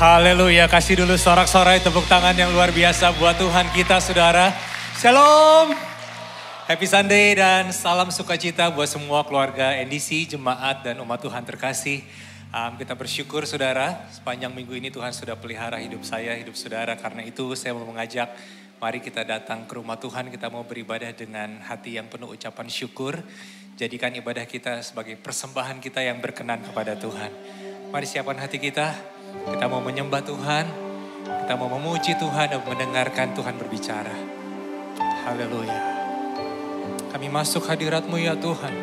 Haleluya, kasih dulu sorak-sorai tepuk tangan yang luar biasa buat Tuhan kita saudara. Shalom, happy Sunday dan salam sukacita buat semua keluarga NDC, jemaat dan umat Tuhan terkasih. Kita bersyukur saudara, sepanjang minggu ini Tuhan sudah pelihara hidup saya, hidup saudara. Karena itu saya mau mengajak, mari kita datang ke rumah Tuhan, kita mau beribadah dengan hati yang penuh ucapan syukur. Jadikan ibadah kita sebagai persembahan kita yang berkenan kepada Tuhan. Mari siapkan hati kita mau menyembah Tuhan, kita mau memuji Tuhan dan mendengarkan Tuhan berbicara. Haleluya. Kami masuk hadirat-Mu ya Tuhan,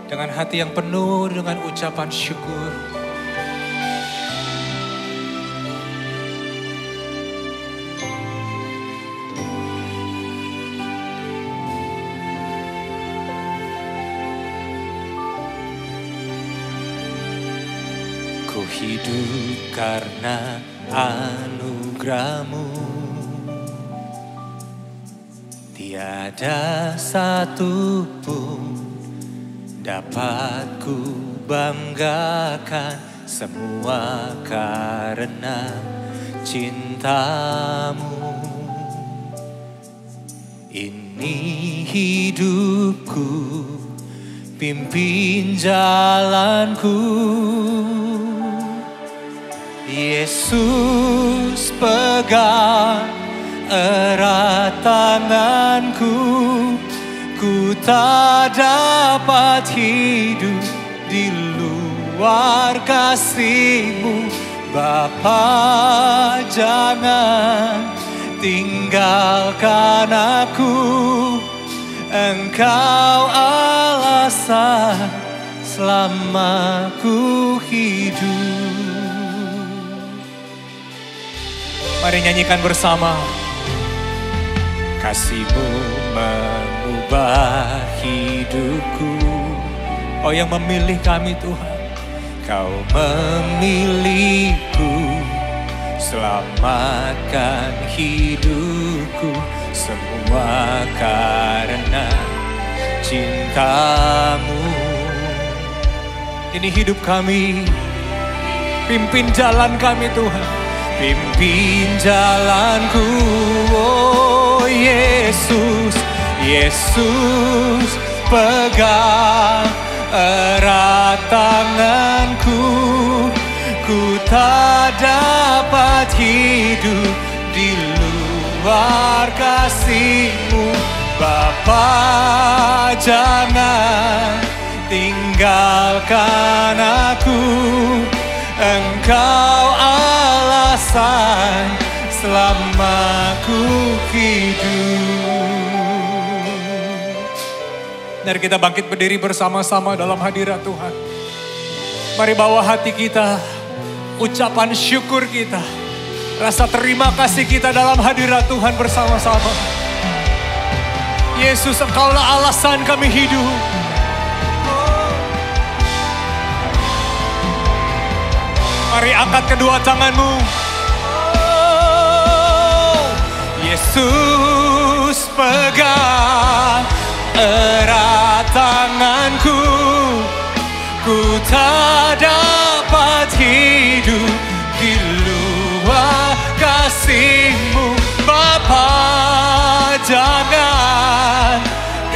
dengan hati yang penuh dengan ucapan syukur. Ku hidup karena anugerah-Mu, tiada satu pun dapat ku banggakan, semua karena cinta-Mu. Ini hidupku, pimpin jalanku. Yesus pegang erat tanganku, ku tak dapat hidup di luar kasih-Mu. Bapa, jangan tinggalkan aku, Engkau alasan selama ku hidup. Mari nyanyikan bersama. Kasih-Mu mengubah hidupku. Oh yang memilih kami Tuhan, Kau memilihku, selamatkan hidupku, semua karena cinta-Mu. Ini hidup kami, pimpin jalan kami Tuhan, pimpin jalanku. Oh Yesus, Yesus pegang erat tanganku, ku tak dapat hidup di luar kasih-Mu. Bapa, jangan tinggalkan aku, Engkau alasan selama ku hidup. Mari kita bangkit berdiri bersama-sama dalam hadirat Tuhan. Mari bawa hati kita, ucapan syukur kita, rasa terima kasih kita dalam hadirat Tuhan bersama-sama. Yesus, Engkaulah alasan kami hidup. Mari angkat kedua tanganmu. Oh, Yesus pegang erat tanganku, ku tak dapat hidup di luar kasih-Mu. Bapa, jangan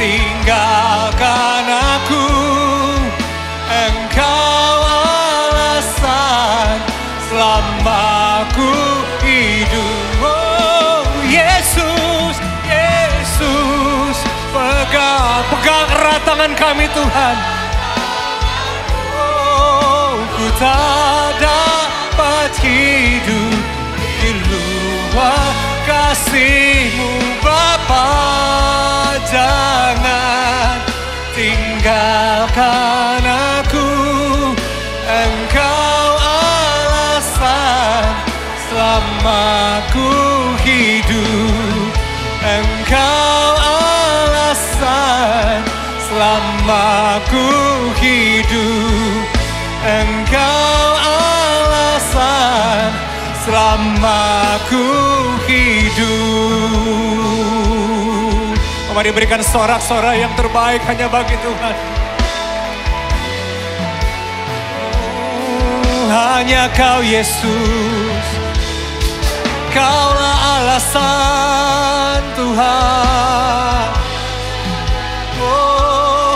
tinggalkan aku, Engkau alasan selama ku hidup. Oh Yesus, Yesus pegang erat tangan kami Tuhan. Oh ku tak dapat hidup di luar kasih-Mu. Bapa, jangan tinggalkan aku, Engkau alasan selama ku hidup, Engkau alasan selama ku hidup, Engkau alasan selama ku hidup. Mari berikan sorak-sorai yang terbaik hanya bagi Tuhan. hanya Kau Yesus. Kaulah alasan Tuhan. Oh,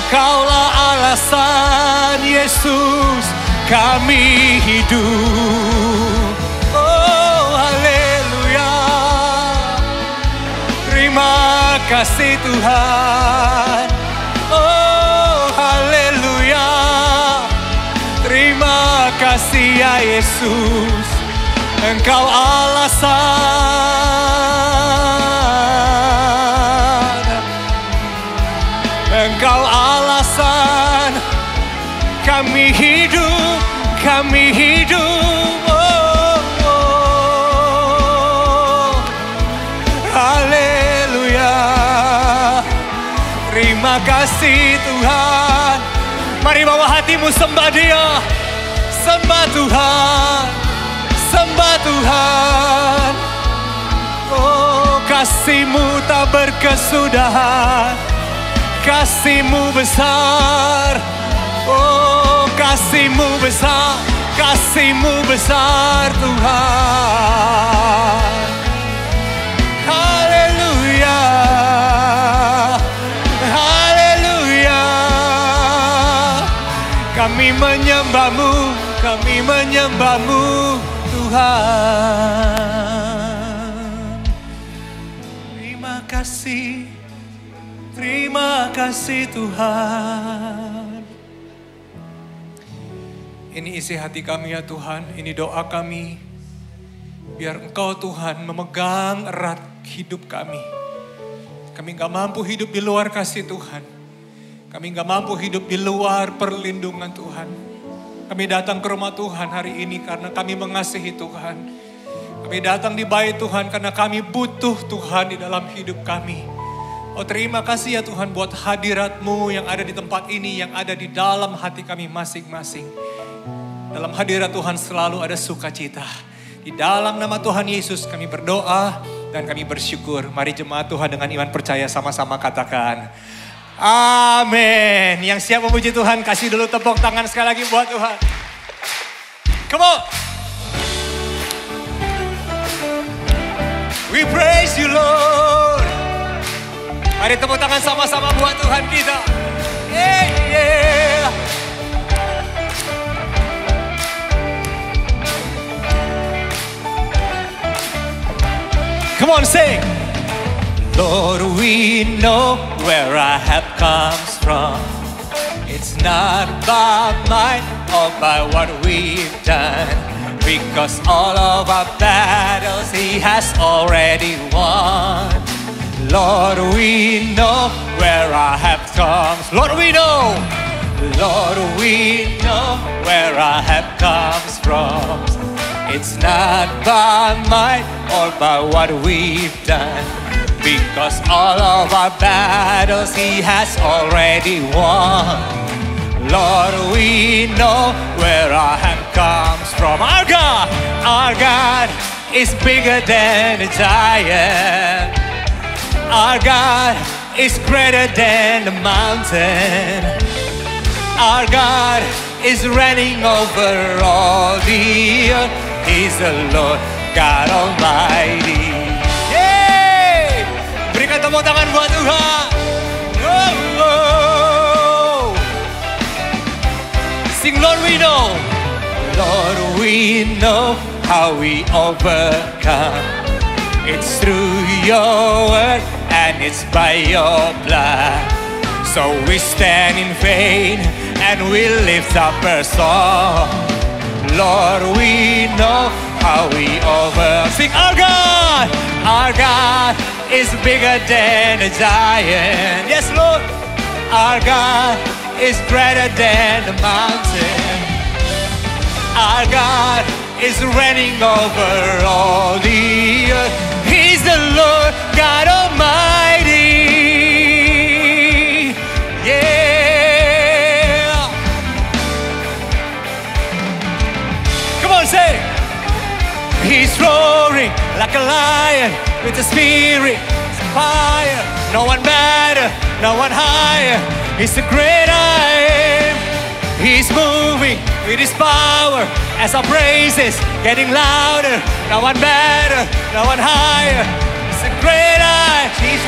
Kaulah alasan Yesus kami hidup. Oh, haleluya. Terima kasih Tuhan. Oh, haleluya. Terima kasih ya Yesus. Engkau alasan. Engkau alasan kami hidup, kami hidup. Oh, oh. Haleluya. Terima kasih Tuhan. Mari bawa hatimu sembah Dia. Sembah Tuhan. Sembah Tuhan. Oh, kasih-Mu tak berkesudahan. Kasih-Mu besar. Oh, kasih-Mu besar. Kasih-Mu besar Tuhan. Haleluya. Haleluya. Kami menyembah-Mu. Kami menyembah-Mu Tuhan. Terima kasih. Terima kasih Tuhan. Ini isi hati kami ya Tuhan. Ini doa kami. Biar Engkau Tuhan memegang erat hidup kami. Kami gak mampu hidup di luar kasih Tuhan. Kami gak mampu hidup di luar perlindungan Tuhan. Kami datang ke rumah Tuhan hari ini karena kami mengasihi Tuhan. Kami datang di bait Tuhan karena kami butuh Tuhan di dalam hidup kami. Oh, terima kasih ya Tuhan buat hadirat-Mu yang ada di tempat ini, yang ada di dalam hati kami masing-masing. Dalam hadirat Tuhan selalu ada sukacita. Di dalam nama Tuhan Yesus kami berdoa dan kami bersyukur. Mari jemaat Tuhan dengan iman percaya sama-sama katakan amin. Yang siap memuji Tuhan kasih dulu tepuk tangan sekali lagi buat Tuhan. Come on. We praise you Lord. Mari tepuk tangan sama-sama buat Tuhan kita. Yeah, yeah. Come on, sing. Lord, we know where our help comes from. It's not by might or by what we've done, because all of our battles He has already won. Lord, we know where our help comes. Lord, we know. Lord, we know where our help comes from. It's not by might or by what we've done, because all of our battles He has already won. Lord, we know where our help comes from. Our God is bigger than a giant. Our God is greater than the mountain. Our God is reigning over all the earth. He's the Lord God Almighty. Yeay! Berikan tepuk tangan buat Tuhan. Oh, oh. Sing, Lord, we know. Lord, we know how we overcome. It's through your word and it's by your blood. So we stand in faith and we lift up our song. Lord, we know how we sing. Our God is bigger than a giant. Yes, Lord. Our God is greater than the mountain. Our God is reigning over all the earth. He's the Lord God Almighty. Yeah. Come on, say. He's roaring like a lion with a spirit, fire. No one better, no one higher. He's the great I am. He's moving with His power. As our praises getting louder, no one better, no one higher. He's a great I, He's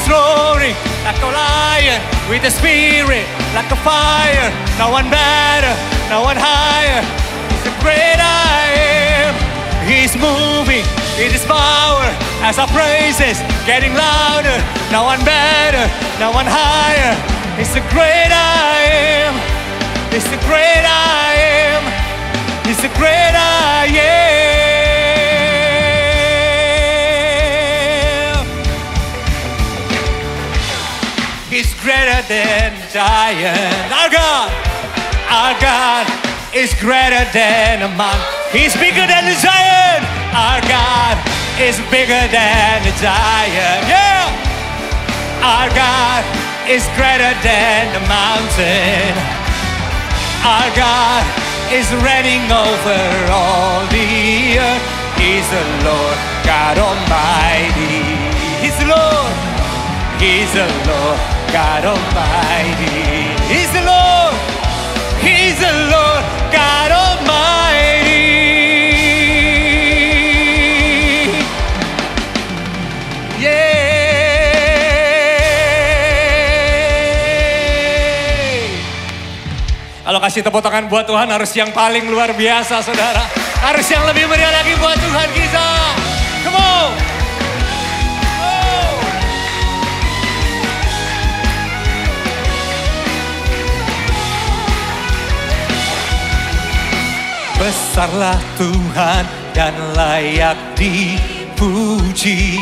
roaring like a lion with a spirit like a fire. No one better, no one higher. He's a great I am. He's moving with His power as our praises getting louder. No one better, no one higher. He's the great I am. He's the great I am. He's the great I am. He's greater than giant. Our God is greater than a mountain. He's bigger than the giant. Our God is bigger than the giant. Yeah. Our God is greater than the mountain. Our God is reigning over all the earth. He's the Lord God Almighty. He's the Lord. He's the Lord God Almighty. He's the Lord. He's the Lord God Almighty. Yeah. Kalau kasih tepuk tangan buat Tuhan harus yang paling luar biasa, saudara. Harus yang lebih meriah lagi buat Tuhan kita. Come on. Besarlah Tuhan dan layak dipuji.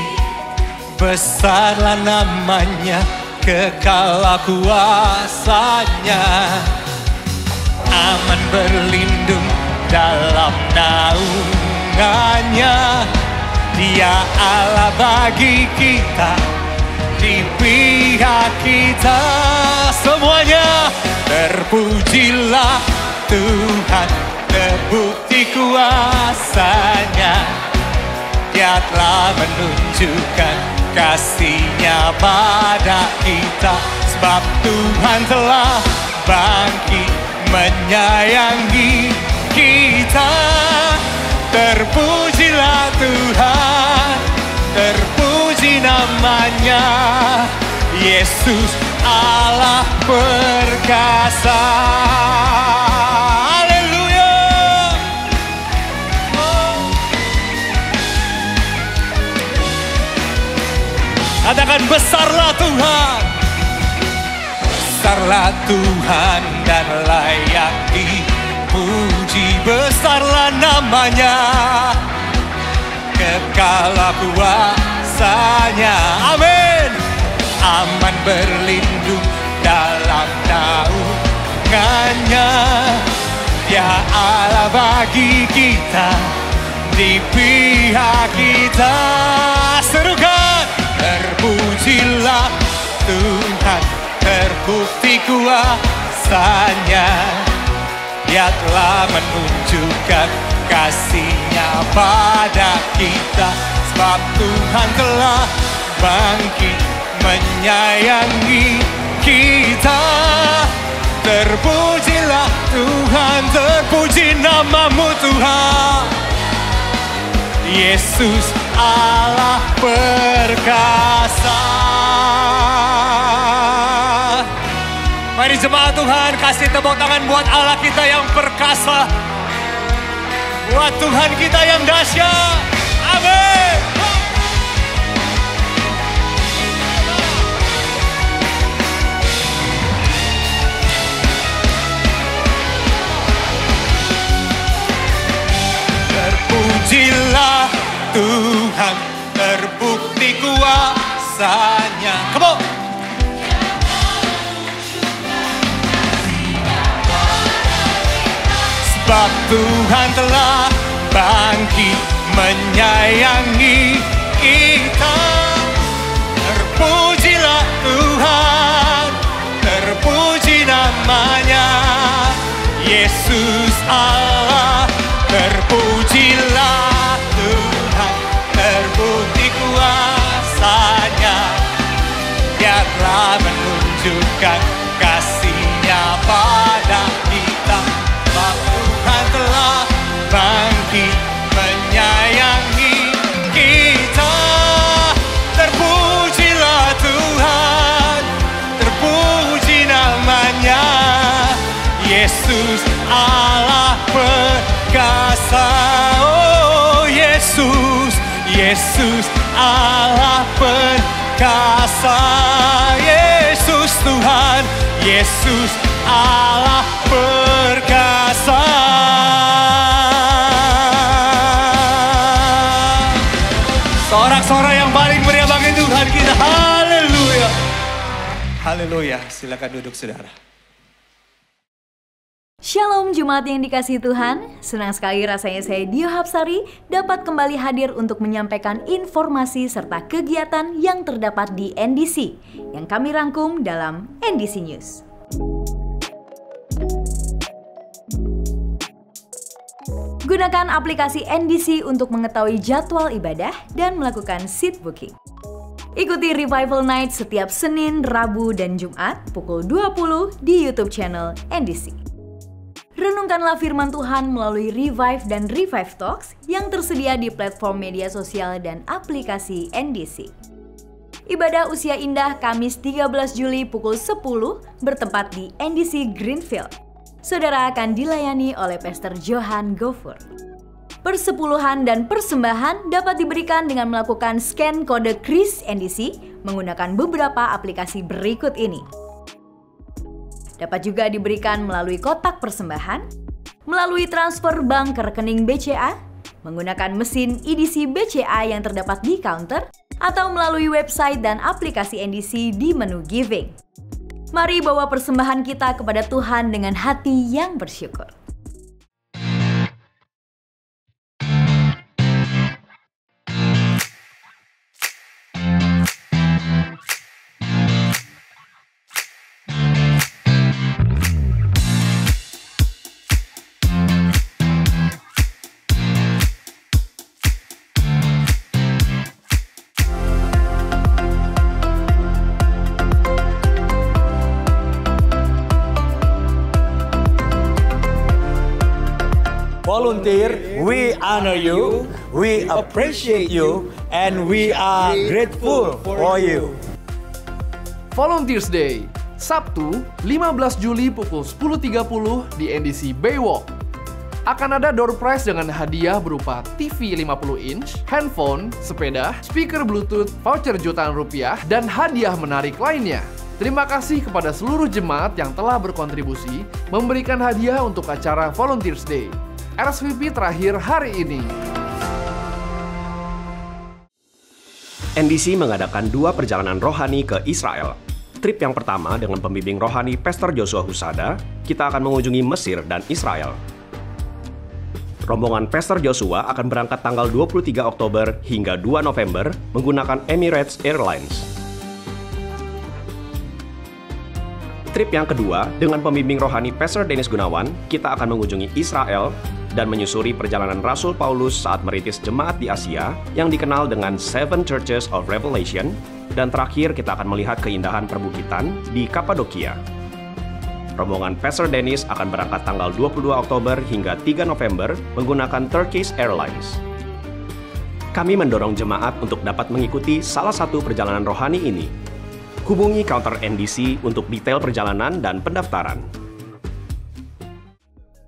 Besarlah namanya, kekal kuasanya. Aman berlindung dalam naungannya. Dia Allah bagi kita, di pihak kita semuanya. Terpujilah Tuhan, terbukti kuasanya. Dia telah menunjukkan kasih-Nya pada kita. Sebab Tuhan telah bangkit menyayangi kita. Terpujilah Tuhan, terpuji namanya. Yesus Allah perkasa. Katakan besarlah Tuhan. Besarlah Tuhan dan layak dipuji. Besarlah namanya, kekal kuasanya. Amin. Aman berlindung dalam naungannya. Dia Allah bagi kita, di pihak kita. Serukan. Terpujilah Tuhan, terbukti kuasanya. Dia telah menunjukkan kasih-Nya pada kita. Sebab Tuhan telah bangkit menyayangi kita. Terpujilah Tuhan, terpuji namamu Tuhan. Yesus Allah perkasa. Mari jemaat Tuhan kasih tepuk tangan buat Allah kita yang perkasa. Buat Tuhan kita yang dahsyat. Amin. Terpujilah Tuhan, terbukti kuasanya. Come on. Sebab Tuhan telah bangkit menyayangi kita. Terpujilah Tuhan, terpuji namanya. Yesus Allah, terpujilah Tuhan, terbukti kuasanya. Dia telah menunjukkan kasih-Nya pada kita. Oh Yesus, Yesus Allah perkasa. Yesus Tuhan, Yesus Allah perkasa. Sorak-sorai yang paling meriah bagi Tuhan kita. Haleluya. Haleluya. Silakan duduk saudara. Shalom Jemaat yang dikasihi Tuhan, senang sekali rasanya saya Dio Hapsari dapat kembali hadir untuk menyampaikan informasi serta kegiatan yang terdapat di NDC yang kami rangkum dalam NDC News. Gunakan aplikasi NDC untuk mengetahui jadwal ibadah dan melakukan seat booking. Ikuti Revival Night setiap Senin, Rabu, dan Jumat pukul 20 di YouTube channel NDC. Renungkanlah firman Tuhan melalui Revive dan Revive Talks yang tersedia di platform media sosial dan aplikasi NDC. Ibadah Usia Indah Kamis 13 Juli pukul 10 bertempat di NDC Greenfield. Saudara akan dilayani oleh Pastor Johan Gofur. Persepuluhan dan persembahan dapat diberikan dengan melakukan scan kode KRIS NDC menggunakan beberapa aplikasi berikut ini. Dapat juga diberikan melalui kotak persembahan, melalui transfer bank ke rekening BCA, menggunakan mesin EDC BCA yang terdapat di counter, atau melalui website dan aplikasi NDC di menu Giving. Mari bawa persembahan kita kepada Tuhan dengan hati yang bersyukur. Volunteer, we honor you, we appreciate you, and we are grateful for you. Volunteers Day, Sabtu 15 Juli pukul 10.30 di NDC Baywalk. Akan ada door prize dengan hadiah berupa TV 50 inch, handphone, sepeda, speaker Bluetooth, voucher jutaan rupiah, dan hadiah menarik lainnya. Terima kasih kepada seluruh jemaat yang telah berkontribusi memberikan hadiah untuk acara Volunteers Day. RSVP terakhir hari ini. NDC mengadakan 2 perjalanan rohani ke Israel. Trip yang pertama dengan pembimbing rohani Pastor Joshua Husada, kita akan mengunjungi Mesir dan Israel. Rombongan Pastor Joshua akan berangkat tanggal 23 Oktober hingga 2 November menggunakan Emirates Airlines. Trip yang kedua dengan pembimbing rohani Pastor Dennis Gunawan, kita akan mengunjungi Israel dan menyusuri perjalanan Rasul Paulus saat merintis jemaat di Asia yang dikenal dengan Seven Churches of Revelation, dan terakhir kita akan melihat keindahan perbukitan di Kapadokia. Rombongan Pastor Dennis akan berangkat tanggal 22 Oktober hingga 3 November menggunakan Turkish Airlines. Kami mendorong jemaat untuk dapat mengikuti salah satu perjalanan rohani ini. Hubungi counter NDC untuk detail perjalanan dan pendaftaran.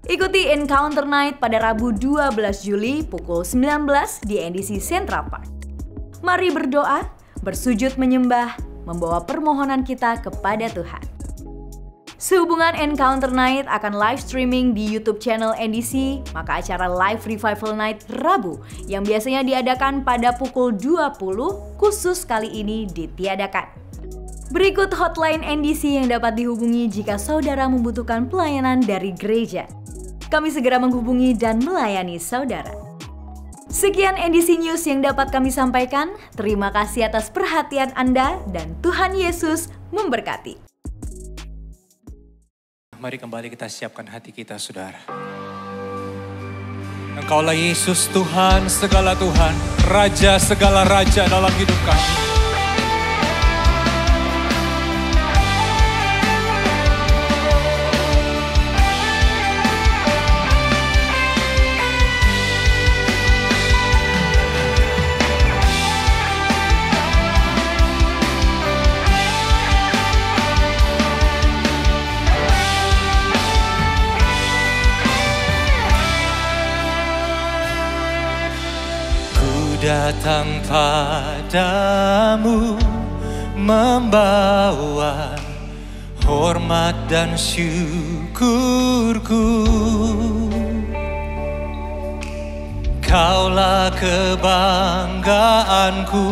Ikuti Encounter Night pada Rabu 12 Juli pukul 19 di NDC Central Park. Mari berdoa, bersujud menyembah, membawa permohonan kita kepada Tuhan. Sehubungan Encounter Night akan live streaming di YouTube channel NDC, maka acara Live Revival Night Rabu yang biasanya diadakan pada pukul 20 khusus kali ini ditiadakan. Berikut hotline NDC yang dapat dihubungi jika saudara membutuhkan pelayanan dari gereja. Kami segera menghubungi dan melayani saudara. Sekian NDC News yang dapat kami sampaikan. Terima kasih atas perhatian Anda dan Tuhan Yesus memberkati. Mari kembali kita siapkan hati kita, saudara. Engkaulah Yesus Tuhan, segala Tuhan, Raja segala Raja dalam hidup kami. datang padamu membawa hormat dan syukurku. Kaulah kebanggaanku,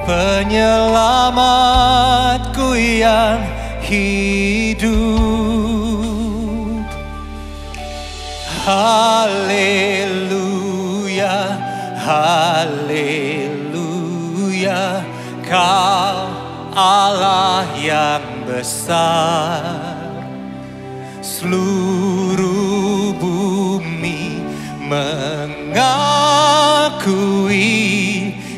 penyelamatku yang hidup. Haleluya, haleluya, Kau Allah yang besar. Seluruh bumi mengakui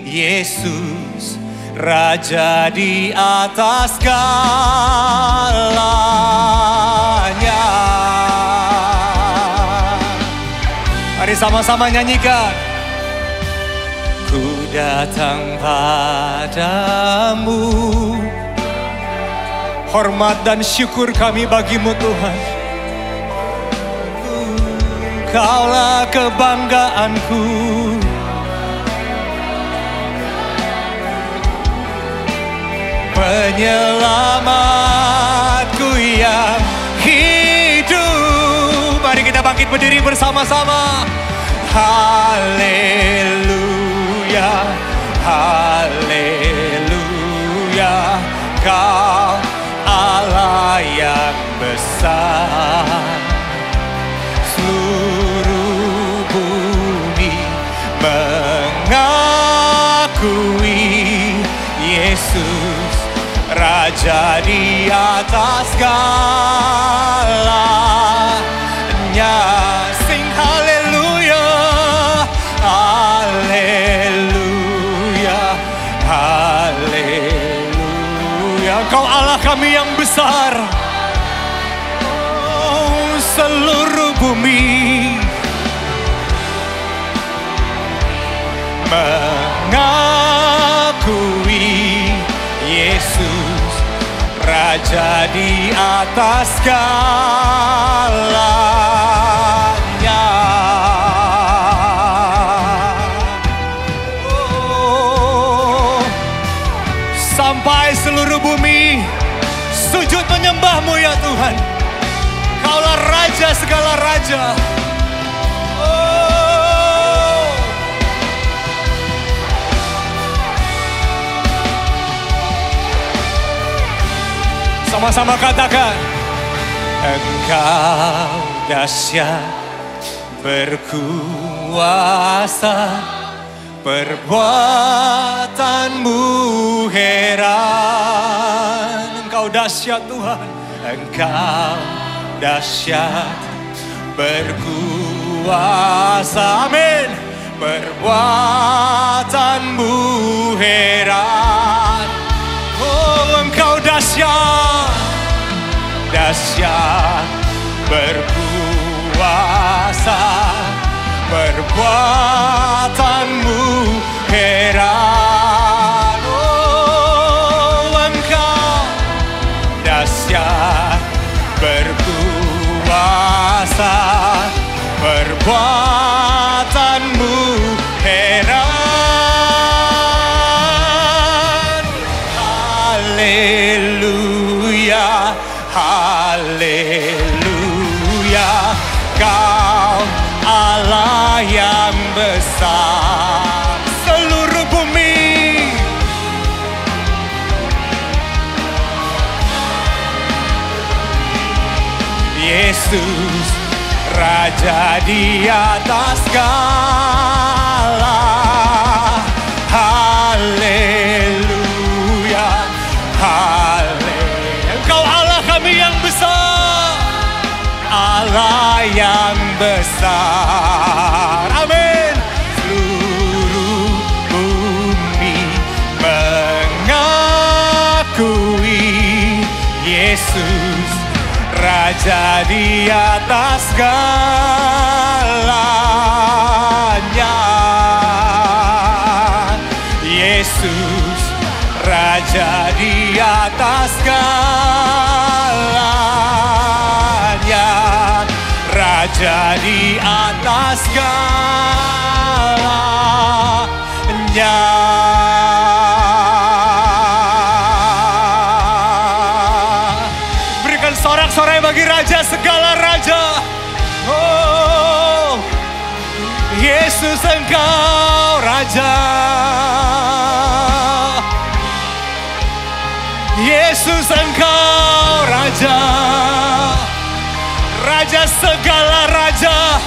Yesus Raja di atas segalanya. Mari sama-sama nyanyikan. Ku datang padamu, hormat dan syukur kami bagimu Tuhan. Kaulah kebanggaanku, penyelamatku yang hidup. Mari kita bangkit berdiri bersama-sama. Haleluya, haleluya, Kau Allah yang besar. Seluruh bumi mengakui Yesus Raja di atas segalanya. Sing haleluya, haleluya, haleluya, Kau Allah kami yang besar. Oh, seluruh bumi mengakui Yesus Raja di atas segalanya. Oh, sampai seluruh bumi sujud menyembah-Mu ya Tuhan. Kaulah Raja segala raja. Oh, sama-sama katakan. Engkau dahsyat, berkuasa, perbuatanmu heran. Engkau dahsyat Tuhan, Engkau dahsyat, berkuasa, amin. Perbuatanmu heran. Oh, Engkau dahsyat, dahsyat, berkuasa, perbuatanmu heran. Oh, Engkau dahsyat, berkuasa, perbuatanmu heran. Haleluya, haleluya, Kau Allah yang besar. Seluruh bumi Yesus Raja di atas segala. Haleluya, haleluya, Engkau Allah kami yang besar, Allah yang besar, amin. Seluruh bumi mengakui Yesus Raja di atas segalanya. Yesus Raja di atas segalanya. Raja di atas segalanya. Berikan sorak-sorai bagi Raja segala raja. Oh, Yesus Engkau Raja. Yesus Engkau Raja. Raja segala raja,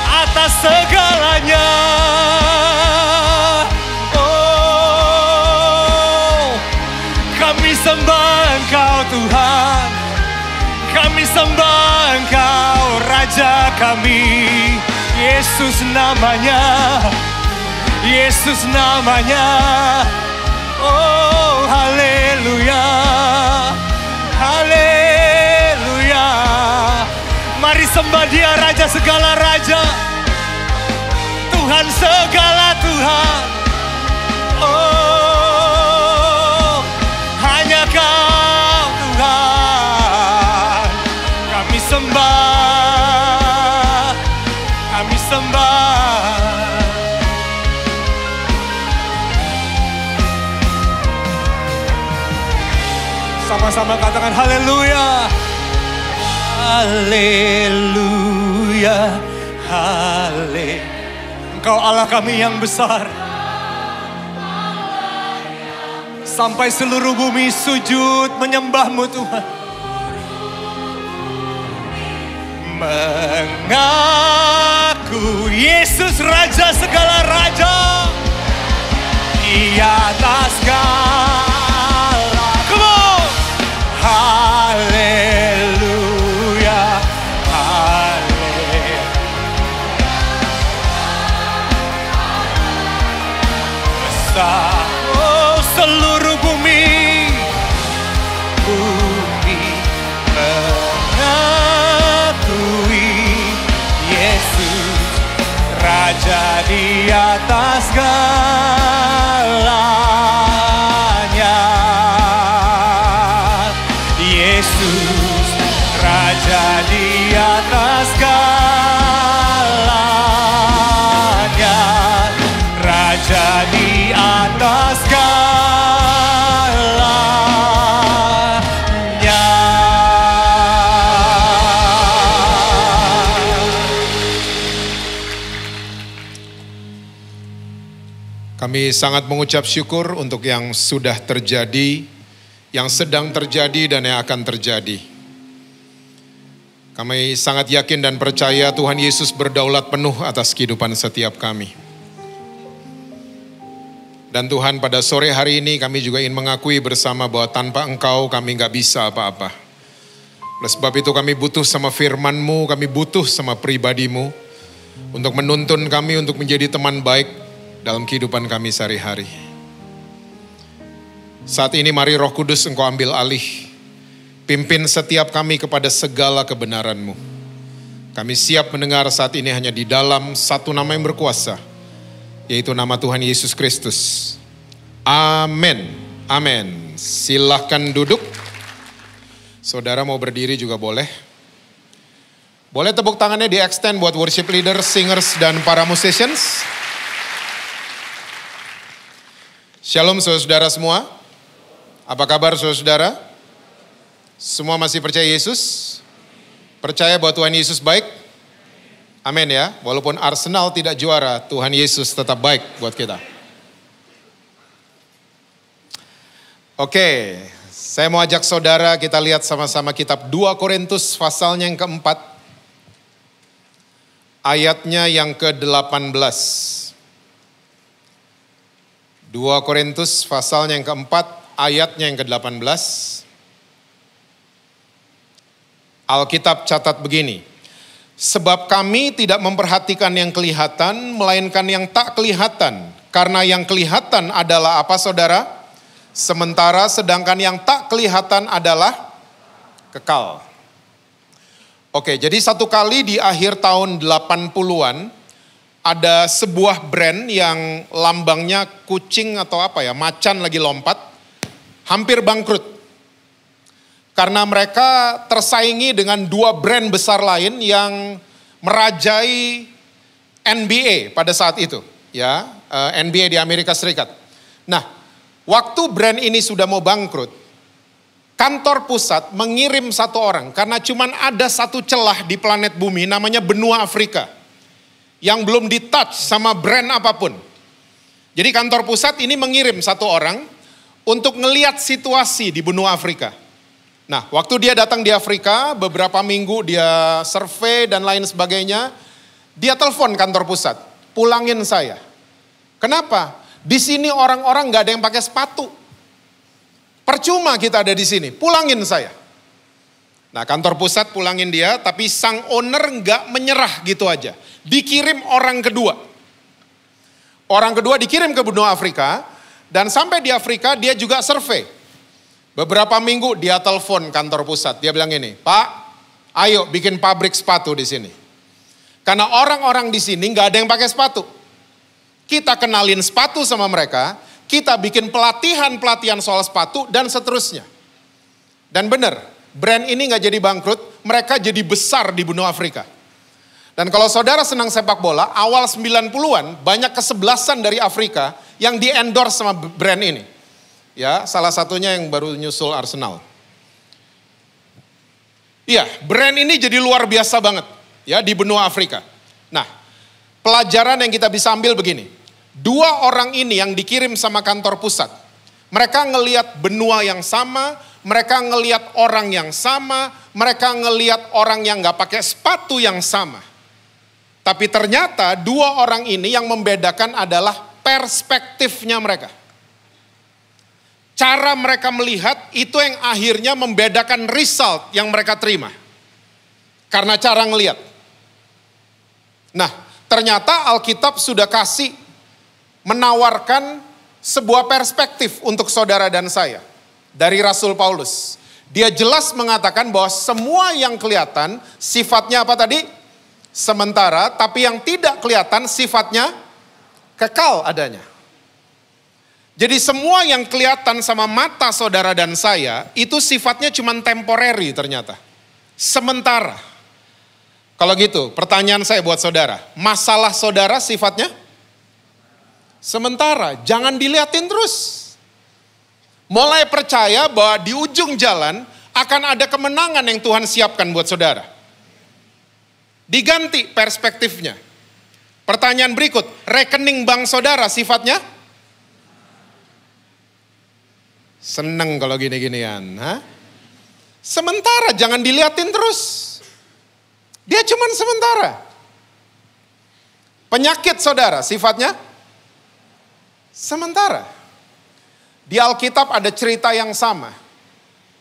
atas segalanya. Oh, kami sembah Engkau Tuhan. Kami sembah Engkau Raja kami. Yesus namanya. Yesus namanya. Oh, haleluya. Haleluya. Mari sembah Dia, Raja segala raja. Tuhan segala Tuhan. Oh, hanya Kau Tuhan. Kami sembah. Kami sembah. Sama-sama katakan haleluya. Haleluya. Haleluya. Engkau Allah kami yang besar. Sampai seluruh bumi sujud menyembah-Mu Tuhan. Mengaku Yesus Raja segala raja. Di atas segala. Come on. Haleluya. Haleluya. Besar. Oh, seluruh bumi. Bumi mengakui Yesus Raja di atas segalanya. Yesus Raja di atas segalanya. Raja di atas segalanya. Kami sangat mengucap syukur untuk yang sudah terjadi, yang sedang terjadi dan yang akan terjadi. Kami sangat yakin dan percaya Tuhan Yesus berdaulat penuh atas kehidupan setiap kami. Dan Tuhan, pada sore hari ini kami juga ingin mengakui bersama bahwa tanpa Engkau kami nggak bisa apa-apa. Oleh sebab itu kami butuh sama firman-Mu, kami butuh sama pribadi-Mu untuk menuntun kami untuk menjadi teman baik dalam kehidupan kami sehari-hari. Saat ini mari Roh Kudus Engkau ambil alih. Pimpin setiap kami kepada segala kebenaran-Mu. Kami siap mendengar saat ini hanya di dalam satu nama yang berkuasa, yaitu nama Tuhan Yesus Kristus. Amin. Amin. Silahkan duduk. Saudara mau berdiri juga boleh. Boleh tepuk tangannya di extend buat worship leader, singers, dan para musicians. Shalom saudara semua. Apa kabar saudara? Semua masih percaya Yesus? Percaya bahwa Tuhan Yesus baik? Amin ya. Walaupun Arsenal tidak juara, Tuhan Yesus tetap baik buat kita. Oke, saya mau ajak saudara kita lihat sama-sama kitab 2 Korintus pasalnya yang keempat. Ayatnya yang ke-18. 2 Korintus pasalnya yang keempat, ayatnya yang ke-18. Alkitab catat begini. Sebab kami tidak memperhatikan yang kelihatan, melainkan yang tak kelihatan. Karena yang kelihatan adalah apa saudara? Sementara sedangkan yang tak kelihatan adalah kekal. Oke, jadi satu kali di akhir tahun 80-an, ada sebuah brand yang lambangnya kucing atau apa ya, macan lagi lompat, hampir bangkrut. Karena mereka tersaingi dengan 2 brand besar lain yang merajai NBA pada saat itu. ya, NBA di Amerika Serikat. Nah, waktu brand ini sudah mau bangkrut, kantor pusat mengirim satu orang karena cuman ada satu celah di planet bumi namanya benua Afrika yang belum di-touch sama brand apapun. Jadi kantor pusat ini mengirim satu orang untuk ngeliat situasi di benua Afrika. Nah, waktu dia datang di Afrika, beberapa minggu dia survei dan lain sebagainya, dia telepon kantor pusat, pulangin saya. Kenapa? Di sini orang-orang gak ada yang pakai sepatu. Percuma kita ada di sini, pulangin saya. Nah, kantor pusat pulangin dia, tapi sang owner gak menyerah gitu aja. Dikirim orang kedua. Orang kedua dikirim ke benua Afrika, dan sampai di Afrika dia juga survei. Beberapa minggu dia telepon kantor pusat, dia bilang ini, Pak, ayo bikin pabrik sepatu di sini. Karena orang-orang di sini nggak ada yang pakai sepatu. Kita kenalin sepatu sama mereka, kita bikin pelatihan soal sepatu dan seterusnya. Dan benar, brand ini nggak jadi bangkrut, mereka jadi besar di benua Afrika. Dan kalau saudara senang sepak bola, awal 90-an banyak kesebelasan dari Afrika yang di-endorse sama brand ini. Ya, salah satunya yang baru nyusul Arsenal. Iya, brand ini jadi luar biasa banget ya di benua Afrika. Nah, pelajaran yang kita bisa ambil begini. Dua orang ini yang dikirim sama kantor pusat. Mereka ngelihat benua yang sama, mereka ngelihat orang yang sama, mereka ngelihat orang yang gak pakai sepatu yang sama. Tapi ternyata dua orang ini yang membedakan adalah perspektifnya mereka. Cara mereka melihat itu yang akhirnya membedakan result yang mereka terima. Karena cara ngelihat. Nah, ternyata Alkitab sudah kasih menawarkan sebuah perspektif untuk saudara dan saya. Dari Rasul Paulus. Dia jelas mengatakan bahwa semua yang kelihatan sifatnya apa tadi? Sementara, tapi yang tidak kelihatan sifatnya kekal adanya. Jadi semua yang kelihatan sama mata saudara dan saya, itu sifatnya cuma temporary ternyata. Sementara. Kalau gitu, pertanyaan saya buat saudara. Masalah saudara sifatnya sementara. Jangan dilihatin terus. Mulai percaya bahwa di ujung jalan akan ada kemenangan yang Tuhan siapkan buat saudara. Diganti perspektifnya. Pertanyaan berikut, rekening bank saudara sifatnya seneng kalau gini-ginian. Sementara, jangan diliatin terus. Dia cuman sementara. Penyakit saudara sifatnya sementara. Di Alkitab ada cerita yang sama.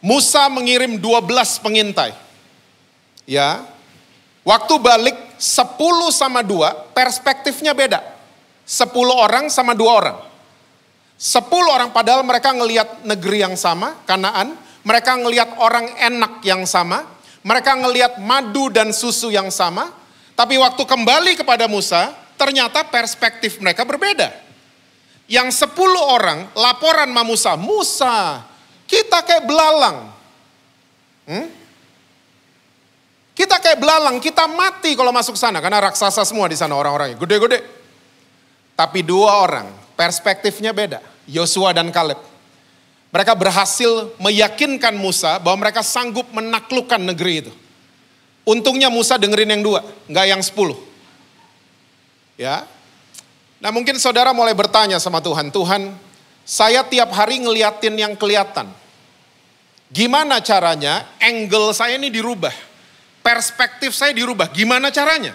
Musa mengirim 12 pengintai. Ya, waktu balik 10 sama 2 perspektifnya beda. 10 orang sama 2 orang. 10 orang padahal mereka ngelihat negeri yang sama, Kanaan. Mereka ngelihat orang enak yang sama. Mereka ngelihat madu dan susu yang sama. Tapi waktu kembali kepada Musa, ternyata perspektif mereka berbeda. Yang 10 orang laporan sama Musa, Musa, kita kayak belalang. Kita kayak belalang, kita mati kalau masuk sana. Karena raksasa semua di sana orang-orangnya, gede-gede. Tapi 2 orang, perspektifnya beda. Yosua dan Kaleb. Mereka berhasil meyakinkan Musa bahwa mereka sanggup menaklukkan negeri itu. Untungnya Musa dengerin yang 2, enggak yang 10. Ya. Nah mungkin saudara mulai bertanya sama Tuhan, Tuhan, saya tiap hari ngeliatin yang kelihatan. Gimana caranya angle saya ini dirubah? Perspektif saya dirubah, gimana caranya?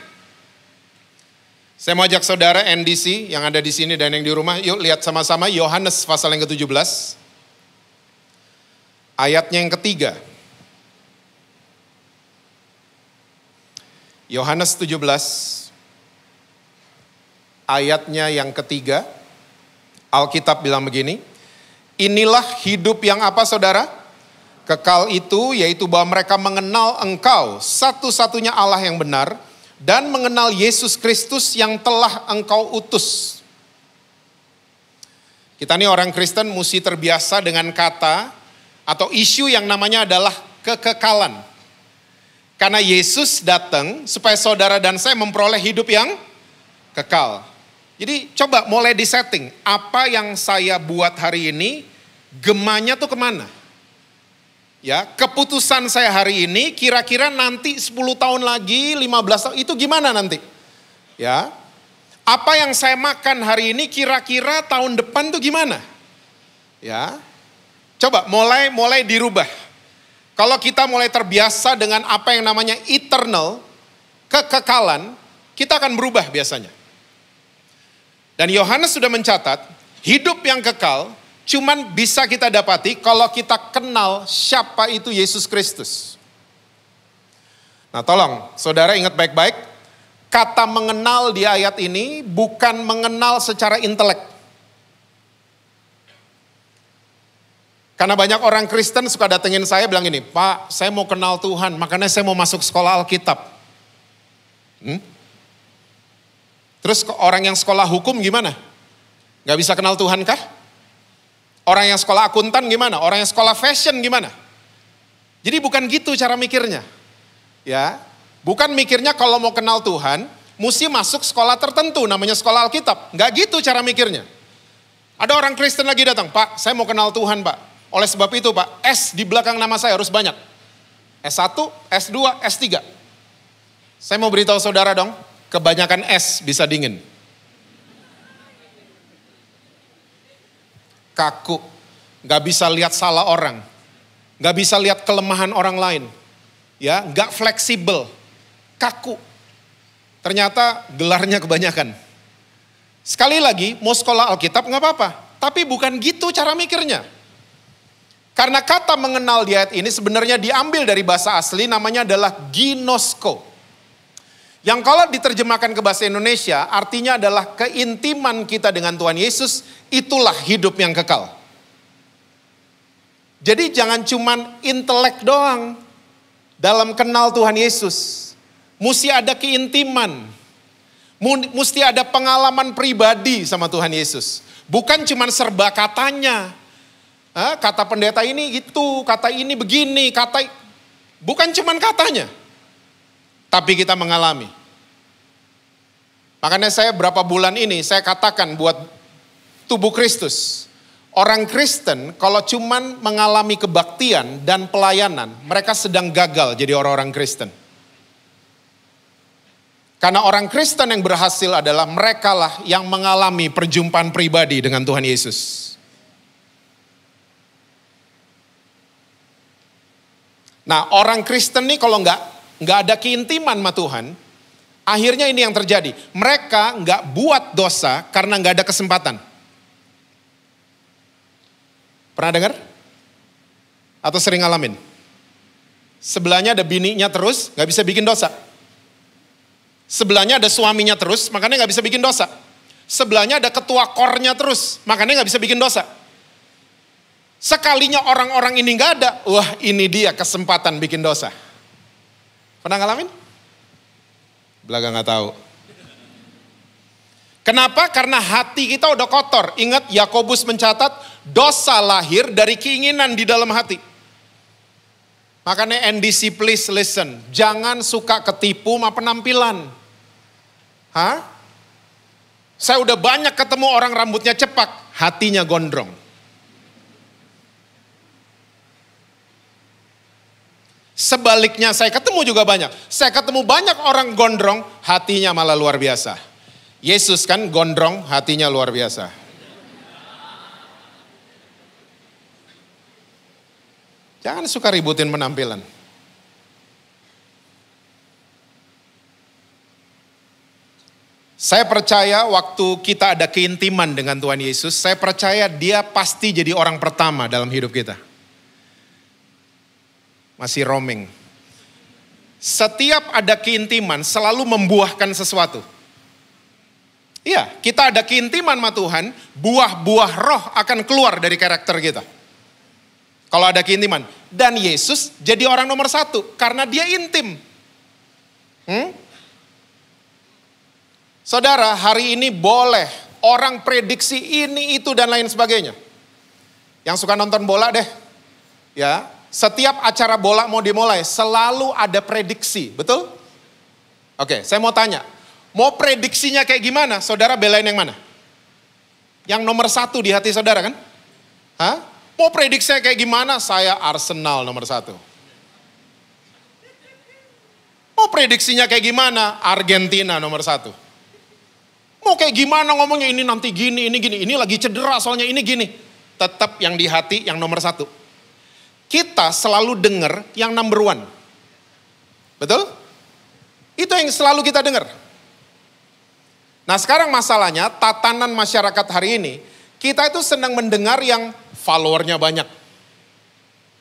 Saya mau ajak saudara NDC yang ada di sini dan yang di rumah, yuk lihat sama-sama Yohanes pasal yang ke-17. Ayatnya yang ketiga. Yohanes 17, ayatnya yang ketiga. Alkitab bilang begini, inilah hidup yang apa saudara? Kekal itu yaitu bahwa mereka mengenal Engkau, satu-satunya Allah yang benar, dan mengenal Yesus Kristus yang telah Engkau utus. Kita nih orang Kristen mesti terbiasa dengan kata atau isu yang namanya adalah kekekalan. Karena Yesus datang supaya saudara dan saya memperoleh hidup yang kekal. Jadi coba mulai disetting, apa yang saya buat hari ini, gemanya tuh kemana? Ya, keputusan saya hari ini kira-kira nanti 10 tahun lagi, 15 tahun, itu gimana nanti? Ya, apa yang saya makan hari ini kira-kira tahun depan tuh gimana? Ya, coba mulai dirubah. Kalau kita mulai terbiasa dengan apa yang namanya eternal, kekekalan, kita akan berubah biasanya. Dan Yohanes sudah mencatat, hidup yang kekal cuman bisa kita dapati kalau kita kenal siapa itu Yesus Kristus. Nah tolong, saudara ingat baik-baik, kata mengenal di ayat ini bukan mengenal secara intelek. Karena banyak orang Kristen suka datengin saya bilang gini, Pak saya mau kenal Tuhan, makanya saya mau masuk sekolah Alkitab. Terus orang yang sekolah hukum gimana? Gak bisa kenal Tuhan kah? Orang yang sekolah akuntan gimana? Orang yang sekolah fashion gimana? Jadi bukan gitu cara mikirnya. Ya, bukan mikirnya kalau mau kenal Tuhan, mesti masuk sekolah tertentu, namanya sekolah Alkitab. Gak gitu cara mikirnya. Ada orang Kristen lagi datang, Pak saya mau kenal Tuhan Pak. Oleh sebab itu Pak, S di belakang nama saya harus banyak. S1, S2, S3. Saya mau beritahu saudara dong, kebanyakan S bisa dingin. Kaku, gak bisa lihat salah orang, gak bisa lihat kelemahan orang lain, ya, gak fleksibel, kaku. Ternyata gelarnya kebanyakan. Sekali lagi, mau sekolah Alkitab gak apa-apa, tapi bukan gitu cara mikirnya. Karena kata mengenal di ayat ini sebenarnya diambil dari bahasa asli, namanya adalah ginosko. Yang kalau diterjemahkan ke bahasa Indonesia artinya adalah keintiman kita dengan Tuhan Yesus, itulah hidup yang kekal. Jadi jangan cuman intelek doang dalam kenal Tuhan Yesus. Mesti ada keintiman. Mesti ada pengalaman pribadi sama Tuhan Yesus. Bukan cuman serba katanya. Kata pendeta ini gitu, kata ini begini, bukan cuman katanya. Tapi kita mengalami. Makanya saya berapa bulan ini saya katakan buat tubuh Kristus. Orang Kristen kalau cuman mengalami kebaktian dan pelayanan, mereka sedang gagal jadi orang-orang Kristen. Karena orang Kristen yang berhasil adalah merekalah yang mengalami perjumpaan pribadi dengan Tuhan Yesus. Nah orang Kristen nih kalau nggak ada keintiman sama Tuhan, akhirnya ini yang terjadi. Mereka nggak buat dosa karena nggak ada kesempatan. Pernah dengar? Atau sering ngalamin? Sebelahnya ada bininya terus, nggak bisa bikin dosa. Sebelahnya ada suaminya terus, makanya nggak bisa bikin dosa. Sebelahnya ada ketua kornya terus, makanya nggak bisa bikin dosa. Sekalinya orang-orang ini nggak ada, wah ini dia kesempatan bikin dosa. Pernah ngalamin? Belaga nggak tahu. Kenapa? Karena hati kita udah kotor. Ingat Yakobus mencatat dosa lahir dari keinginan di dalam hati. Makanya NDC please listen, jangan suka ketipu sama penampilan. Saya udah banyak ketemu orang rambutnya cepak, hatinya gondrong. Sebaliknya saya ketemu juga banyak. Saya ketemu banyak orang gondrong, hatinya malah luar biasa. Yesus kan gondrong, hatinya luar biasa. Jangan suka ributin penampilan. Saya percaya waktu kita ada keintiman dengan Tuhan Yesus, saya percaya dia pasti jadi orang pertama dalam hidup kita. Masih roaming. Setiap ada keintiman selalu membuahkan sesuatu. Iya, kita ada keintiman sama Tuhan, buah-buah roh akan keluar dari karakter kita. Kalau ada keintiman. Dan Yesus jadi orang nomor 1 karena dia intim. Saudara, hari ini boleh orang prediksi ini, itu, dan lain sebagainya. Yang suka nonton bola deh. Ya, setiap acara bola mau dimulai, selalu ada prediksi, betul? Oke, saya mau tanya. Mau prediksinya kayak gimana? Saudara belain yang mana? Yang nomor 1 di hati saudara kan? Hah? Mau prediksinya kayak gimana? Saya Arsenal nomor 1. Mau prediksinya kayak gimana? Argentina nomor 1. Mau kayak gimana ngomongnya, ini nanti gini, ini lagi cedera soalnya ini gini. Tetap yang di hati yang nomor 1. Kita selalu dengar yang number 1. Betul? Itu yang selalu kita dengar. Nah sekarang masalahnya, tatanan masyarakat hari ini, kita itu senang mendengar yang followernya banyak.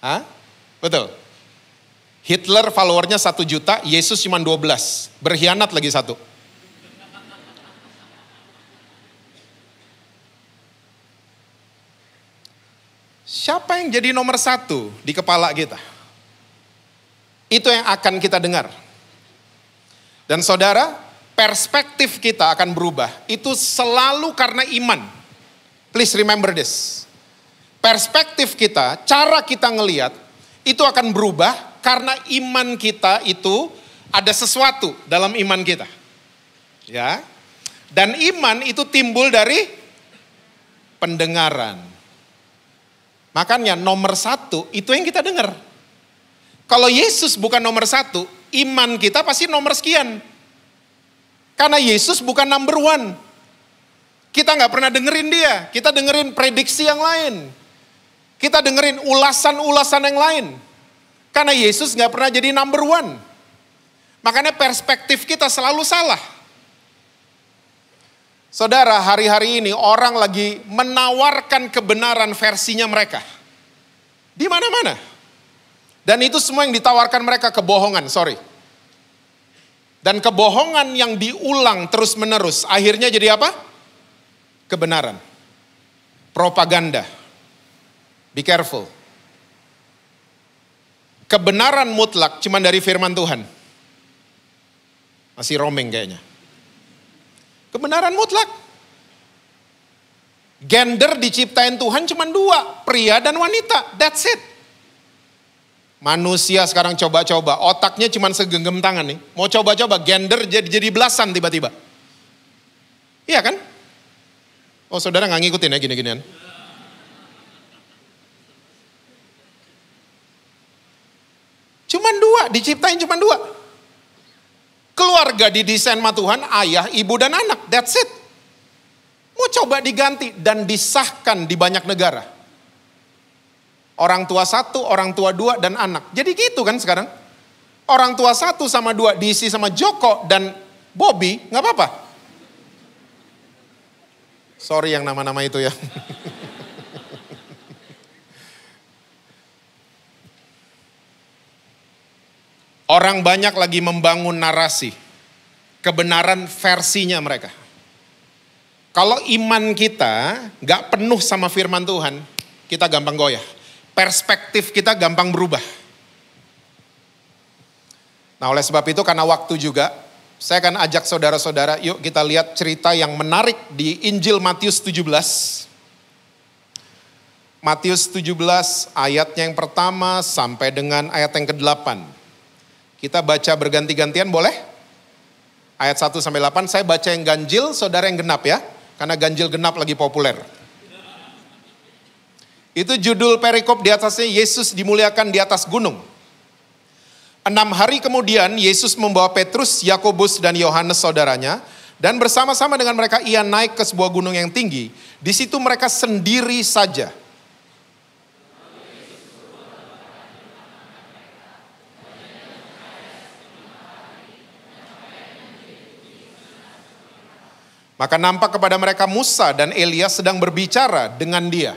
Hah? Betul. Hitler followernya 1 juta, Yesus cuma 12. Berkhianat lagi 1. Siapa yang jadi nomor 1 di kepala kita? Itu yang akan kita dengar. Dan saudara, perspektif kita akan berubah. Itu selalu karena iman. Please remember this. Perspektif kita, cara kita ngelihat, itu akan berubah karena iman kita itu ada sesuatu dalam iman kita. Ya. Dan iman itu timbul dari pendengaran. Makanya nomor 1 itu yang kita dengar. Kalau Yesus bukan nomor 1, iman kita pasti nomor sekian. Karena Yesus bukan number 1. Kita nggak pernah dengerin dia, kita dengerin prediksi yang lain. Kita dengerin ulasan-ulasan yang lain. Karena Yesus nggak pernah jadi number 1. Makanya perspektif kita selalu salah. Saudara, hari-hari ini orang lagi menawarkan kebenaran versinya mereka. Di mana-mana. Dan itu semua yang ditawarkan mereka kebohongan, sorry. Dan kebohongan yang diulang terus-menerus, akhirnya jadi apa? Kebenaran. Propaganda. Be careful. Kebenaran mutlak cuma dari firman Tuhan. Masih roaming kayaknya. Kebenaran mutlak. Gender diciptain Tuhan cuma 2, pria dan wanita. That's it. Manusia sekarang coba-coba, otaknya cuma segenggam tangan nih. Mau coba-coba gender jadi belasan tiba-tiba. Iya kan? Oh saudara gak ngikutin ya gini-ginian. Cuman 2, diciptain cuman 2. Keluarga didesain sama Tuhan, ayah, ibu, dan anak. That's it. Mau coba diganti dan disahkan di banyak negara. Orang tua 1, orang tua 2, dan anak. Jadi gitu kan sekarang. Orang tua 1 sama 2 diisi sama Joko dan Bobby, gak apa-apa. Sorry yang nama-nama itu ya. Orang banyak lagi membangun narasi. Kebenaran versinya mereka. Kalau iman kita gak penuh sama firman Tuhan, kita gampang goyah. Perspektif kita gampang berubah. Nah oleh sebab itu karena waktu juga, saya akan ajak saudara-saudara, yuk kita lihat cerita yang menarik di Injil Matius 17. Matius 17 ayatnya yang pertama sampai dengan ayat yang ke-8. Kita baca berganti-gantian boleh? Ayat 1 sampai 8, saya baca yang ganjil, saudara yang genap ya. Karena ganjil genap lagi populer. Itu judul perikop di atasnya, Yesus dimuliakan di atas gunung. 6 hari kemudian Yesus membawa Petrus, Yakobus dan Yohanes saudaranya. Dan bersama-sama dengan mereka ia naik ke sebuah gunung yang tinggi. Di situ mereka sendiri saja. Maka nampak kepada mereka Musa dan Elia sedang berbicara dengan dia.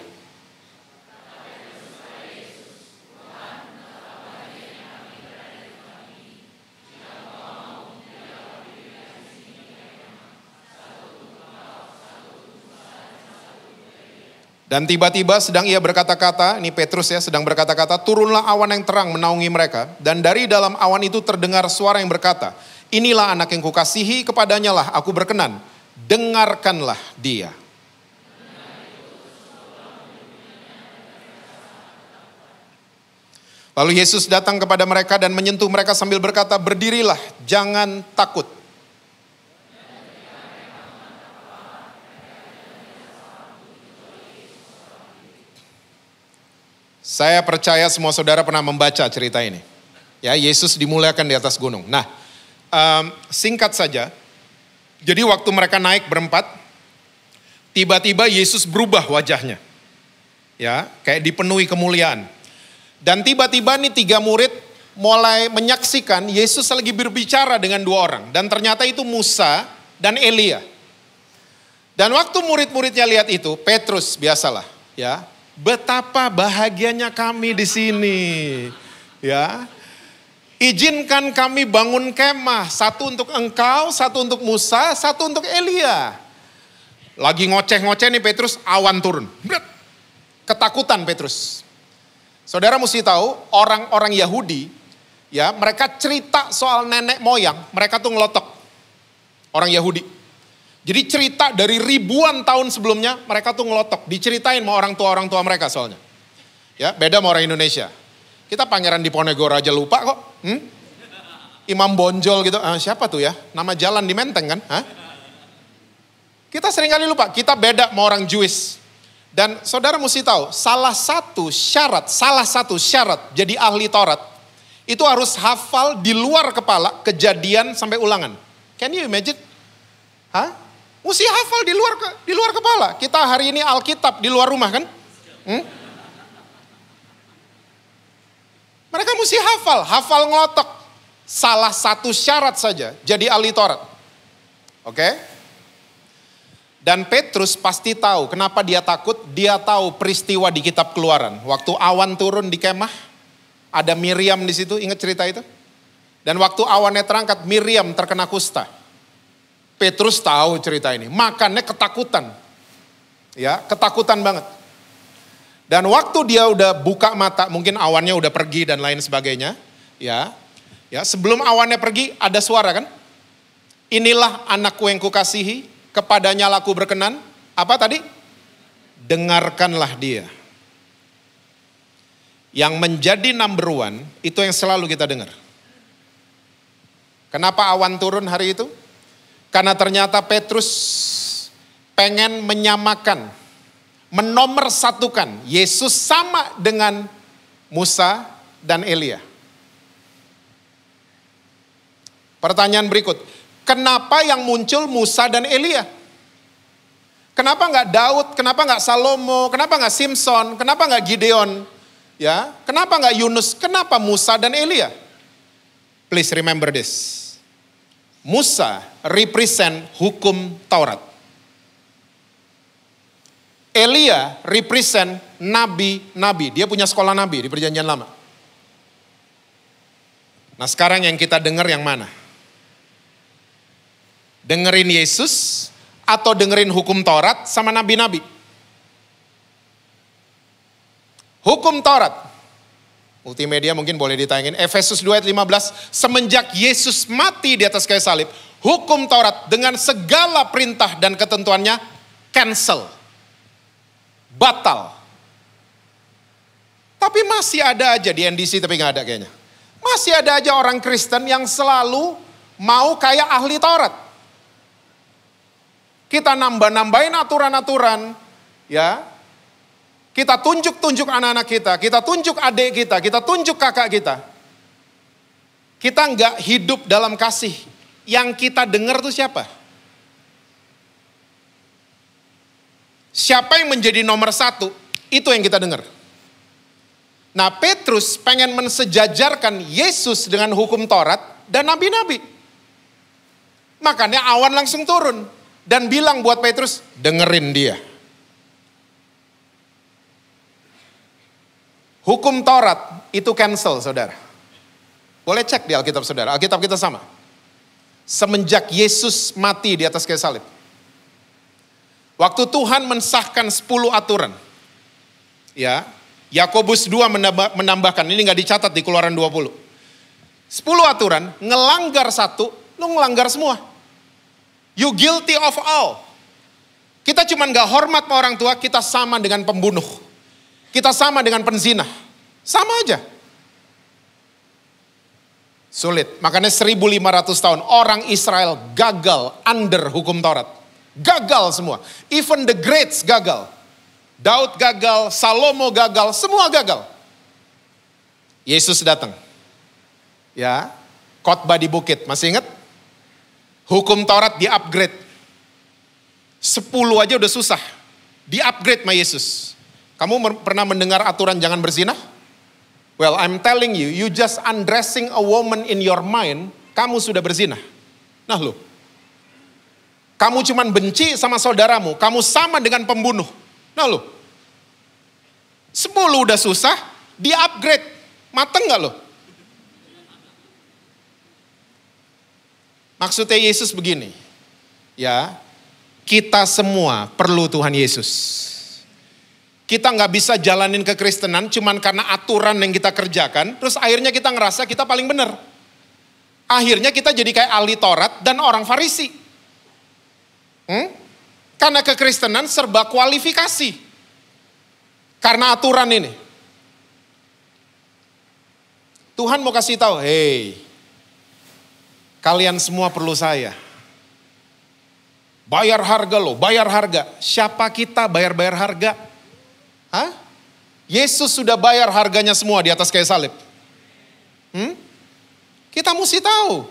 Dan tiba-tiba sedang ia berkata-kata, ini Petrus ya, sedang berkata-kata, turunlah awan yang terang menaungi mereka. Dan dari dalam awan itu terdengar suara yang berkata, inilah anak yang kukasihi, kepadanya lah aku berkenan. Dengarkanlah dia. Lalu Yesus datang kepada mereka dan menyentuh mereka sambil berkata, berdirilah, jangan takut. Saya percaya semua saudara pernah membaca cerita ini. Ya, Yesus dimuliakan di atas gunung. Nah, singkat saja. Jadi waktu mereka naik berempat, tiba-tiba Yesus berubah wajahnya. Ya, kayak dipenuhi kemuliaan. Dan tiba-tiba nih 3 murid mulai menyaksikan Yesus lagi berbicara dengan 2 orang. Dan ternyata itu Musa dan Elia. Dan waktu murid-muridnya lihat itu, Petrus biasalah, ya, betapa bahagianya kami di sini, ya. Izinkan kami bangun kemah, satu untuk engkau, satu untuk Musa, satu untuk Elia. Lagi ngoceh-ngoceh nih Petrus, awan turun. Ketakutan Petrus. Saudara mesti tahu, orang-orang Yahudi, ya, mereka cerita soal nenek moyang, mereka tuh ngelotok. Orang Yahudi. Jadi cerita dari ribuan tahun sebelumnya, mereka tuh ngelotok. Diceritain sama orang tua mereka soalnya. Ya, beda sama orang Indonesia. Kita Pangeran Diponegoro aja lupa kok. Imam Bonjol gitu, siapa tuh ya? Nama jalan di Menteng kan? Kita sering kali lupa, kita beda sama orang Jewish. Dan saudara mesti tahu, salah satu syarat jadi ahli Taurat, itu harus hafal di luar kepala Kejadian sampai Ulangan. Can you imagine? Mesti hafal di luar kepala. Kita hari ini Alkitab di luar rumah kan? Mereka mesti hafal ngelotok. Salah satu syarat saja jadi ahli Taurat. Oke? Dan Petrus pasti tahu kenapa dia takut. Dia tahu peristiwa di kitab Keluaran. Waktu awan turun di kemah, ada Miriam di situ, ingat cerita itu? Dan waktu awannya terangkat, Miriam terkena kusta. Petrus tahu cerita ini, makanya ketakutan. Ya, ketakutan banget. Dan waktu dia udah buka mata, mungkin awannya udah pergi dan lain sebagainya. Ya, sebelum awannya pergi ada suara kan? Inilah anakku yang kukasihi, kepadanya laku berkenan. Apa tadi? Dengarkanlah dia. Yang menjadi number 1, itu yang selalu kita dengar. Kenapa awan turun hari itu? Karena ternyata Petrus pengen menyamakan, menomorsatukan Yesus sama dengan Musa dan Elia. Pertanyaan berikut, kenapa yang muncul Musa dan Elia? Kenapa nggak Daud, kenapa nggak Salomo, kenapa nggak Simpson, kenapa nggak Gideon? Ya, kenapa nggak Yunus, kenapa Musa dan Elia? Please remember this. Musa represent hukum Taurat. Elia represent nabi-nabi. Dia punya sekolah nabi di Perjanjian Lama. Nah sekarang yang kita dengar yang mana? Dengerin Yesus atau dengerin hukum Taurat sama nabi-nabi? Hukum Taurat. Multimedia mungkin boleh ditayangin. Efesus 2 ayat 15. Semenjak Yesus mati di atas kayu salib, hukum Taurat dengan segala perintah dan ketentuannya cancel. Batal. Tapi masih ada aja di NDC, tapi gak ada kayaknya. Masih ada aja orang Kristen yang selalu mau kayak ahli Taurat. Kita nambah-nambahin aturan-aturan, ya. Kita tunjuk-tunjuk anak-anak kita tunjuk adik kita tunjuk kakak kita. Kita nggak hidup dalam kasih. Yang kita dengar tuh siapa? Siapa yang menjadi nomor 1? Itu yang kita dengar. Nah Petrus pengen mensejajarkan Yesus dengan hukum Taurat dan nabi-nabi. Makanya awan langsung turun. Dan bilang buat Petrus, dengerin dia. Hukum Taurat itu cancel saudara. Boleh cek di Alkitab saudara, Alkitab kita sama. Semenjak Yesus mati di atas kayu salib. Waktu Tuhan mensahkan 10 aturan. Ya, Yakobus 2 menambahkan, ini gak dicatat di Keluaran 20. 10 aturan, ngelanggar satu, lu ngelanggar semua. You guilty of all. Kita cuman gak hormat sama orang tua, kita sama dengan pembunuh. Kita sama dengan penzina. Sama aja. Sulit. Makanya 1500 tahun orang Israel gagal under hukum Taurat. Gagal semua. Even the greats gagal. Daud gagal, Salomo gagal, semua gagal. Yesus datang. Ya, khotbah di bukit, masih ingat? Hukum Taurat di-upgrade. 10 aja udah susah. Di-upgrade sama Yesus. Kamu pernah mendengar aturan jangan berzina? Well, I'm telling you, you just undressing a woman in your mind, kamu sudah berzina. Nah lo, kamu cuman benci sama saudaramu, kamu sama dengan pembunuh. Nah lo, 10 udah susah, di-upgrade. Mateng gak lo? Maksudnya Yesus begini, ya, kita semua perlu Tuhan Yesus. Kita nggak bisa jalanin kekristenan cuman karena aturan yang kita kerjakan, terus akhirnya kita ngerasa kita paling benar. Akhirnya kita jadi kayak ahli Taurat dan orang Farisi. Karena kekristenan serba kualifikasi. Karena aturan ini. Tuhan mau kasih tahu, hey, kalian semua perlu saya. Bayar harga loh, bayar harga. Siapa kita bayar-bayar harga? Hah? Yesus sudah bayar harganya semua di atas kayu salib. Kita mesti tahu.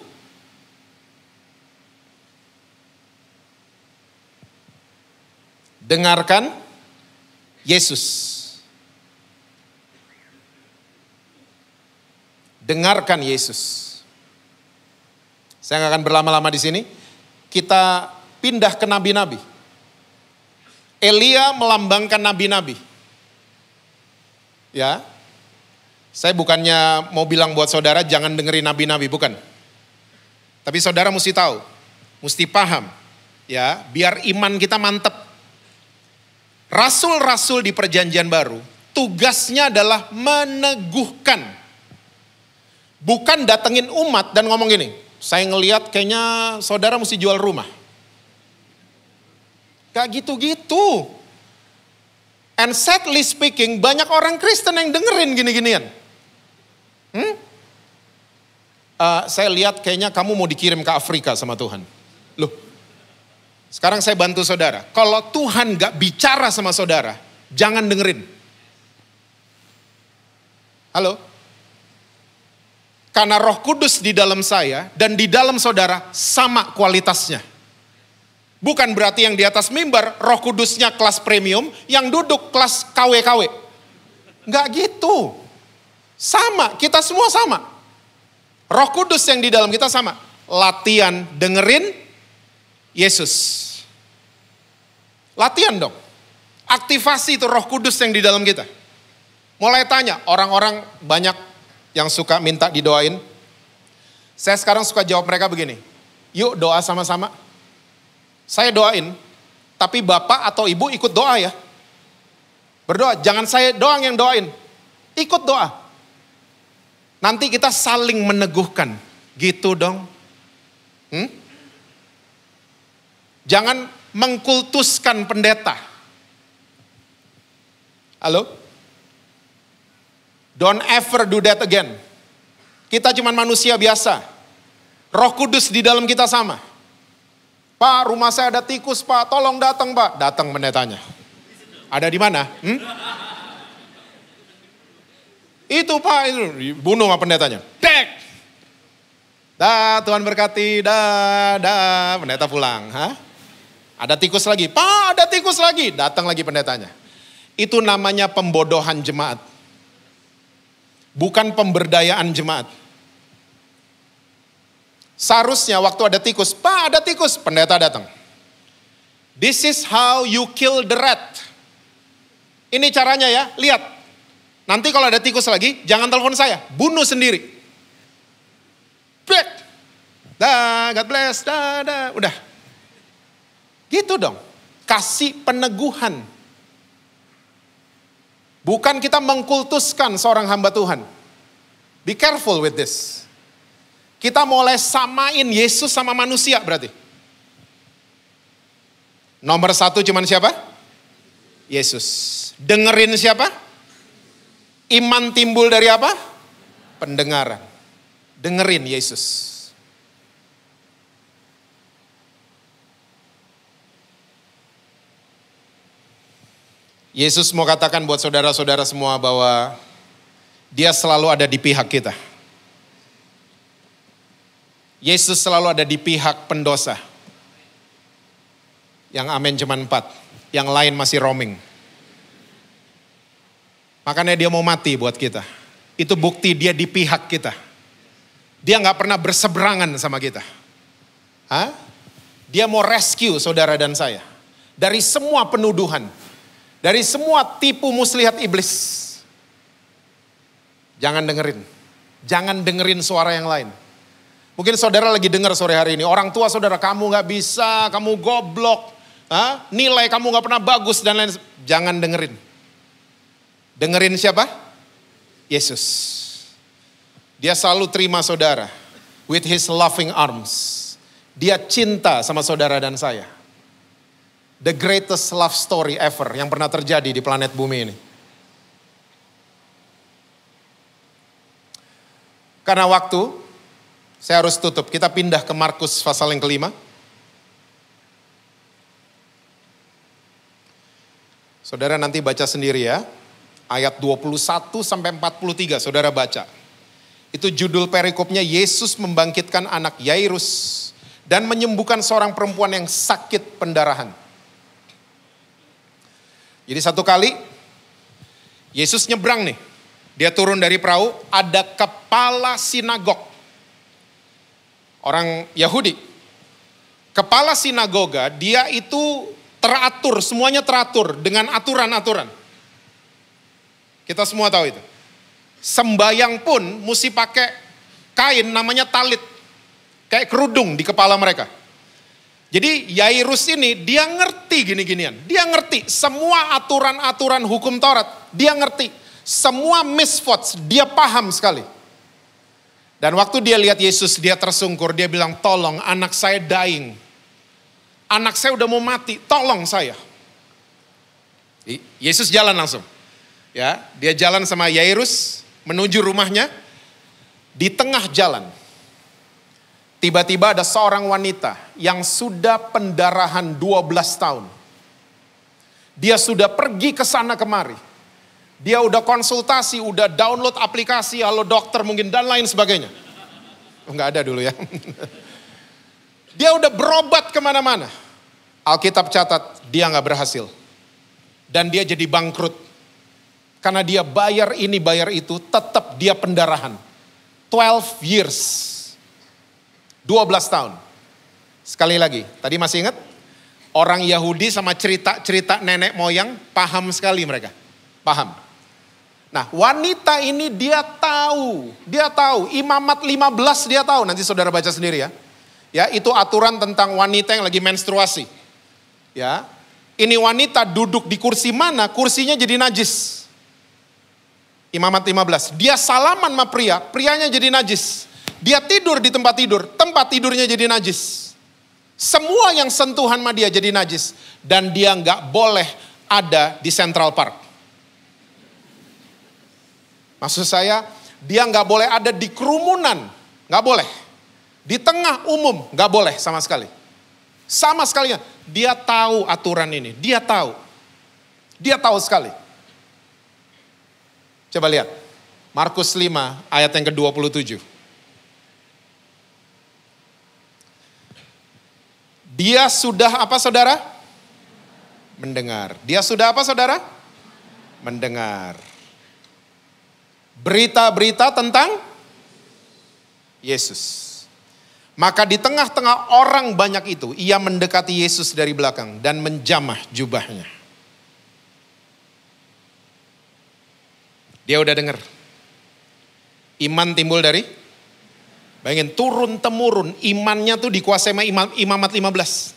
Dengarkan Yesus. Dengarkan Yesus. Saya nggak akan berlama-lama di sini. Kita pindah ke nabi-nabi. Elia melambangkan nabi-nabi. Ya, saya bukannya mau bilang buat saudara jangan dengerin nabi-nabi, bukan. Tapi saudara mesti tahu, mesti paham, ya, biar iman kita mantep. Rasul-rasul di perjanjian baru, tugasnya adalah meneguhkan. Bukan datengin umat dan ngomong gini, saya ngelihat kayaknya saudara mesti jual rumah. Gak gitu-gitu. And sadly speaking, banyak orang Kristen yang dengerin gini-ginian. Saya lihat kayaknya kamu mau dikirim ke Afrika sama Tuhan. Loh, sekarang saya bantu saudara. Kalau Tuhan gak bicara sama saudara, jangan dengerin. Halo? Karena Roh Kudus di dalam saya dan di dalam saudara sama kualitasnya. Bukan berarti yang di atas mimbar Roh Kudusnya kelas premium, yang duduk kelas KW-KW. Enggak gitu. Sama, kita semua sama. Roh Kudus yang di dalam kita sama. Latihan dengerin Yesus. Latihan dong. Aktivasi itu Roh Kudus yang di dalam kita. Mulai tanya, orang-orang banyak yang suka minta didoain. Saya sekarang suka jawab mereka begini. Yuk doa sama-sama. Saya doain, tapi bapak atau ibu ikut doa ya. Berdoa, jangan saya doang yang doain. Ikut doa. Nanti kita saling meneguhkan. Gitu dong. Jangan mengkultuskan pendeta. Halo? Don't ever do that again. Kita cuma manusia biasa. Roh Kudus di dalam kita sama. Pak, rumah saya ada tikus, Pak. Tolong datang, Pak. Datang pendetanya. Ada di mana? Itu, Pak. Itu bunuh sama pendetanya. Dek. Dah, Tuhan berkati. Dah. Pendeta pulang. Hah? Ada tikus lagi. Pak, ada tikus lagi. Datang lagi pendetanya. Itu namanya pembodohan jemaat. Bukan pemberdayaan jemaat. Seharusnya waktu ada tikus, Pak ada tikus, pendeta datang. This is how you kill the rat. Ini caranya ya, lihat. Nanti kalau ada tikus lagi, jangan telepon saya, bunuh sendiri. Break. Dah, God bless, dah. Udah. Gitu dong, kasih peneguhan. Bukan kita mengkultuskan seorang hamba Tuhan. Be careful with this. Kita mulai samain Yesus sama manusia berarti. Nomor 1 cuman siapa? Yesus. Dengerin siapa? Iman timbul dari apa? Pendengaran. Dengerin Yesus. Yesus mau katakan buat saudara-saudara semua bahwa Dia selalu ada di pihak kita. Yesus selalu ada di pihak pendosa. Yang amin cuma 4, yang lain masih roaming. Makanya dia mau mati buat kita. Itu bukti dia di pihak kita. Dia gak pernah berseberangan sama kita. Hah? Dia mau rescue saudara dan saya. Dari semua penuduhan. Dari semua tipu muslihat iblis. Jangan dengerin. Jangan dengerin suara yang lain. Mungkin saudara lagi dengar sore hari ini. Orang tua saudara, kamu gak bisa, kamu goblok. Nilai kamu gak pernah bagus dan lain. Jangan dengerin. Dengerin siapa? Yesus. Dia selalu terima saudara. With his loving arms. Dia cinta sama saudara dan saya. The greatest love story ever yang pernah terjadi di planet bumi ini. Karena waktu, saya harus tutup. Kita pindah ke Markus pasal yang kelima. Saudara nanti baca sendiri ya. Ayat 21 sampai 43 saudara baca. Itu judul perikopnya, Yesus membangkitkan anak Yairus dan menyembuhkan seorang perempuan yang sakit pendarahan. Jadi satu kali Yesus nyebrang nih. Dia turun dari perahu, ada kepala sinagog. Orang Yahudi. Kepala sinagoga, dia itu teratur, semuanya teratur dengan aturan-aturan. Kita semua tahu itu. Sembayang pun mesti pakai kain namanya talit. Kayak kerudung di kepala mereka. Jadi Yairus ini dia ngerti gini-ginian. Dia ngerti semua aturan-aturan hukum Taurat. Dia ngerti. Semua misfots dia paham sekali. Dan waktu dia lihat Yesus dia tersungkur. Dia bilang, tolong anak saya dying. Anak saya udah mau mati, tolong saya. Yesus jalan langsung. Ya, dia jalan sama Yairus menuju rumahnya. Di tengah jalan, tiba-tiba ada seorang wanita yang sudah pendarahan 12 tahun. Dia sudah pergi ke sana kemari. Dia udah konsultasi, udah download aplikasi, halo dokter mungkin dan lain sebagainya. Enggak ada dulu ya. Dia udah berobat kemana-mana. Alkitab catat dia gak berhasil. Dan dia jadi bangkrut. Karena dia bayar ini bayar itu, tetap dia pendarahan. 12 years. 12 tahun. Sekali lagi, tadi masih ingat? Orang Yahudi sama cerita-cerita nenek moyang, paham sekali mereka. Paham. Nah wanita ini dia tahu. Imamat 15 dia tahu, nanti saudara baca sendiri ya. Ya, itu aturan tentang wanita yang lagi menstruasi. Ya, ini wanita duduk di kursi mana, kursinya jadi najis. Imamat 15. Dia salaman sama pria, prianya jadi najis. Dia tidur di tempat tidurnya jadi najis. Semua yang sentuhan sama dia jadi najis. Dan dia nggak boleh ada di Central Park. Maksud saya, dia nggak boleh ada di kerumunan, nggak boleh. Di tengah umum, gak boleh sama sekali. Sama sekali, dia tahu aturan ini, dia tahu. Dia tahu sekali. Coba lihat, Markus 5 ayat yang ke-27. Dia sudah apa saudara? Mendengar. Dia sudah apa saudara? Mendengar. Berita-berita tentang Yesus. Maka di tengah-tengah orang banyak itu, ia mendekati Yesus dari belakang dan menjamah jubahnya. Dia udah dengar. Iman timbul dari, bayangin turun-temurun, imannya tuh dikuasai sama imamat 15.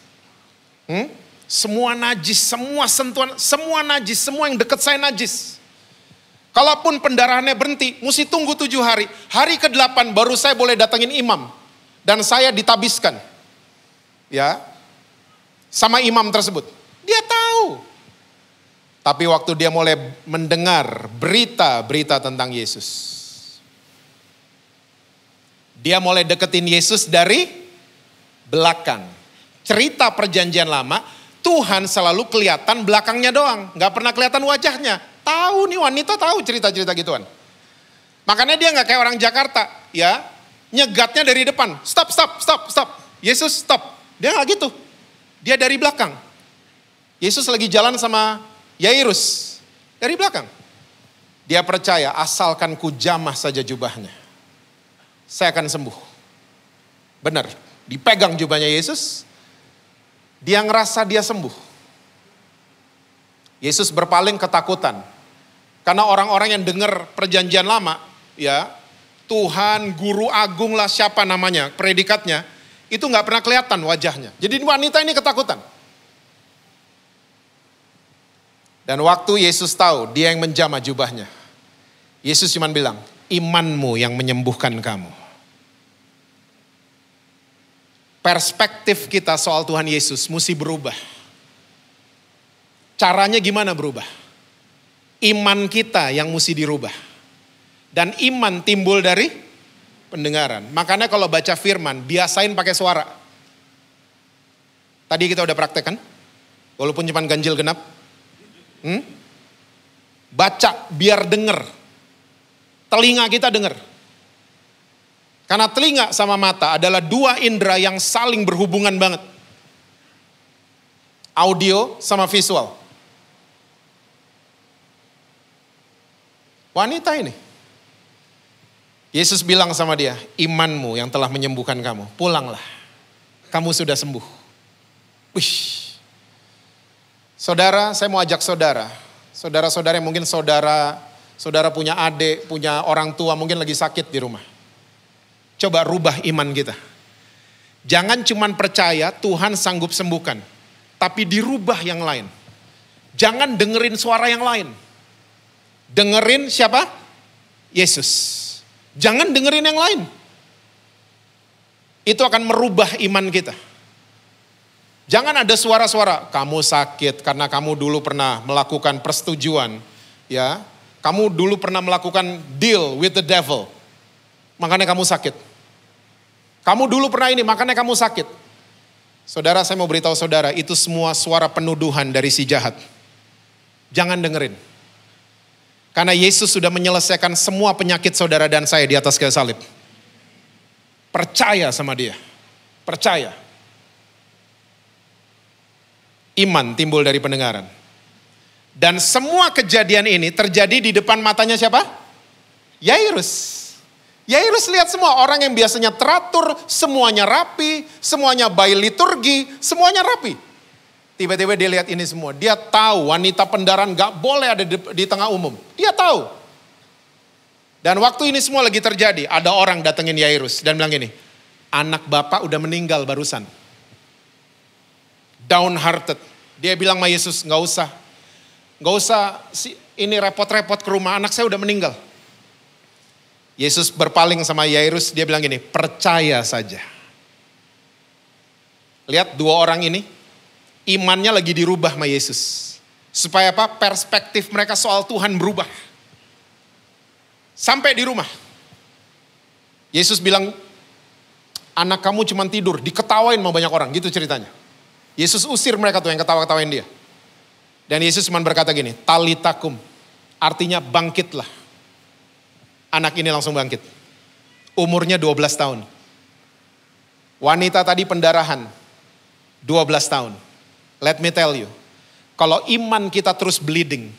Semua najis, semua sentuhan, semua najis, semua yang dekat saya najis. Kalaupun pendarahannya berhenti, mesti tunggu 7 hari. Hari ke-8 baru saya boleh datangin imam. Dan saya ditabiskan. Ya. Sama imam tersebut. Dia tahu. Tapi waktu dia mulai mendengar berita-berita tentang Yesus. Dia mulai deketin Yesus dari belakang. Cerita perjanjian lama, Tuhan selalu kelihatan belakangnya doang. Gak pernah kelihatan wajahnya. Tahu nih wanita tahu cerita-cerita gituan. Makanya dia nggak kayak orang Jakarta, ya. Nyegatnya dari depan. Stop. Yesus stop. Dia nggak gitu. Dia dari belakang. Yesus lagi jalan sama Yairus. Dari belakang. Dia percaya, asalkan ku jamah saja jubahnya, saya akan sembuh. Benar, dipegang jubahnya Yesus. Dia ngerasa dia sembuh. Yesus berpaling ketakutan. Karena orang-orang yang dengar perjanjian lama, ya, Tuhan, Guru Agung lah siapa namanya, predikatnya, itu nggak pernah kelihatan wajahnya. Jadi wanita ini ketakutan. Dan waktu Yesus tahu dia yang menjamah jubahnya, Yesus cuma bilang, imanmu yang menyembuhkan kamu. Perspektif kita soal Tuhan Yesus mesti berubah. Caranya gimana berubah? Iman kita yang mesti dirubah. Dan iman timbul dari pendengaran. Makanya kalau baca firman, biasain pakai suara. Tadi kita udah praktek kan? Walaupun cuma ganjil genap. Baca biar denger. Telinga kita denger. Karena telinga sama mata adalah dua indera yang saling berhubungan banget. Audio sama visual. Wanita ini. Yesus bilang sama dia, imanmu yang telah menyembuhkan kamu, pulanglah. Kamu sudah sembuh. Wih. Saudara, saya mau ajak saudara-saudara yang mungkin saudara punya adik, punya orang tua, mungkin lagi sakit di rumah. Coba rubah iman kita. Jangan cuman percaya Tuhan sanggup sembuhkan, tapi dirubah yang lain. Jangan dengerin suara yang lain. Dengerin siapa? Yesus. Jangan dengerin yang lain. Itu akan merubah iman kita. Jangan ada suara-suara, kamu sakit karena kamu dulu pernah melakukan persetujuan, ya. Kamu dulu pernah melakukan deal with the devil. Makanya kamu sakit. Kamu dulu pernah ini, makanya kamu sakit. Saudara, saya mau beritahu saudara, itu semua suara penuduhan dari si jahat. Jangan dengerin. Karena Yesus sudah menyelesaikan semua penyakit saudara dan saya di atas kayu salib. Percaya sama dia. Percaya. Iman timbul dari pendengaran. Dan semua kejadian ini terjadi di depan matanya siapa? Yairus. Yairus lihat semua orang yang biasanya teratur, semuanya rapi, semuanya by liturgi, semuanya rapi. Tiba-tiba dia lihat ini semua. Dia tahu wanita pendaran gak boleh ada di tengah umum. Dia tahu. Dan waktu ini semua lagi terjadi, ada orang datengin Yairus dan bilang gini, anak bapak udah meninggal barusan. Downhearted. Dia bilang sama Yesus, gak usah ini repot-repot ke rumah, anak saya udah meninggal. Yesus berpaling sama Yairus, dia bilang gini, percaya saja. Lihat dua orang ini, imannya lagi dirubah sama Yesus. Supaya apa? Perspektif mereka soal Tuhan berubah. Sampai di rumah. Yesus bilang, anak kamu cuma tidur, diketawain sama banyak orang, gitu ceritanya. Yesus usir mereka tuh yang ketawa-ketawain dia. Dan Yesus cuma berkata gini, talitakum, artinya bangkitlah. Anak ini langsung bangkit. Umurnya 12 tahun. Wanita tadi pendarahan, 12 tahun. Let me tell you, kalau iman kita terus bleeding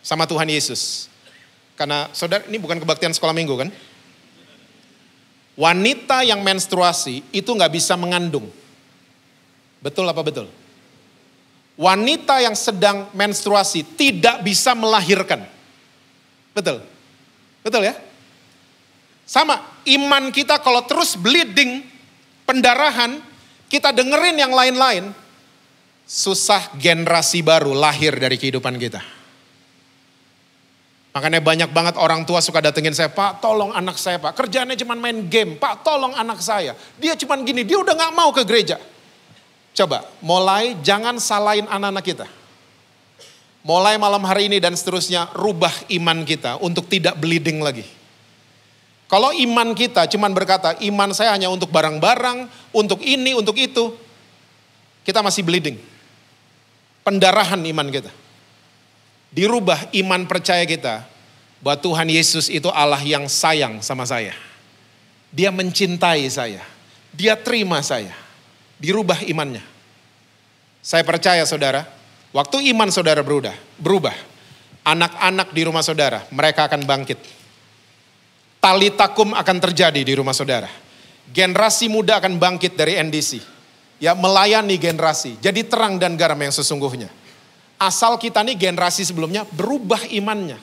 sama Tuhan Yesus. Karena saudara, ini bukan kebaktian sekolah minggu kan? Wanita yang menstruasi itu gak bisa mengandung. Betul apa betul? Wanita yang sedang menstruasi tidak bisa melahirkan. Betul? Betul ya? Sama, iman kita kalau terus bleeding, pendarahan, kita dengerin yang lain-lain, susah generasi baru lahir dari kehidupan kita. Makanya banyak banget orang tua suka datengin saya, Pak tolong anak saya Pak, kerjaannya cuma main game, Pak tolong anak saya. Dia cuma gini, dia udah gak mau ke gereja. Coba, mulai jangan salahin anak-anak kita. Mulai malam hari ini dan seterusnya, rubah iman kita untuk tidak bleeding lagi. Kalau iman kita cuman berkata, iman saya hanya untuk barang-barang, untuk ini, untuk itu. Kita masih bleeding. Pendarahan iman kita. Dirubah iman percaya kita bahwa Tuhan Yesus itu Allah yang sayang sama saya. Dia mencintai saya. Dia terima saya. Dirubah imannya. Saya percaya saudara, waktu iman saudara berubah. Anak-anak di rumah saudara, mereka akan bangkit. Tali takum akan terjadi di rumah saudara. Generasi muda akan bangkit dari NDC. Ya, melayani generasi. Jadi terang dan garam yang sesungguhnya. Asal kita nih generasi sebelumnya berubah imannya.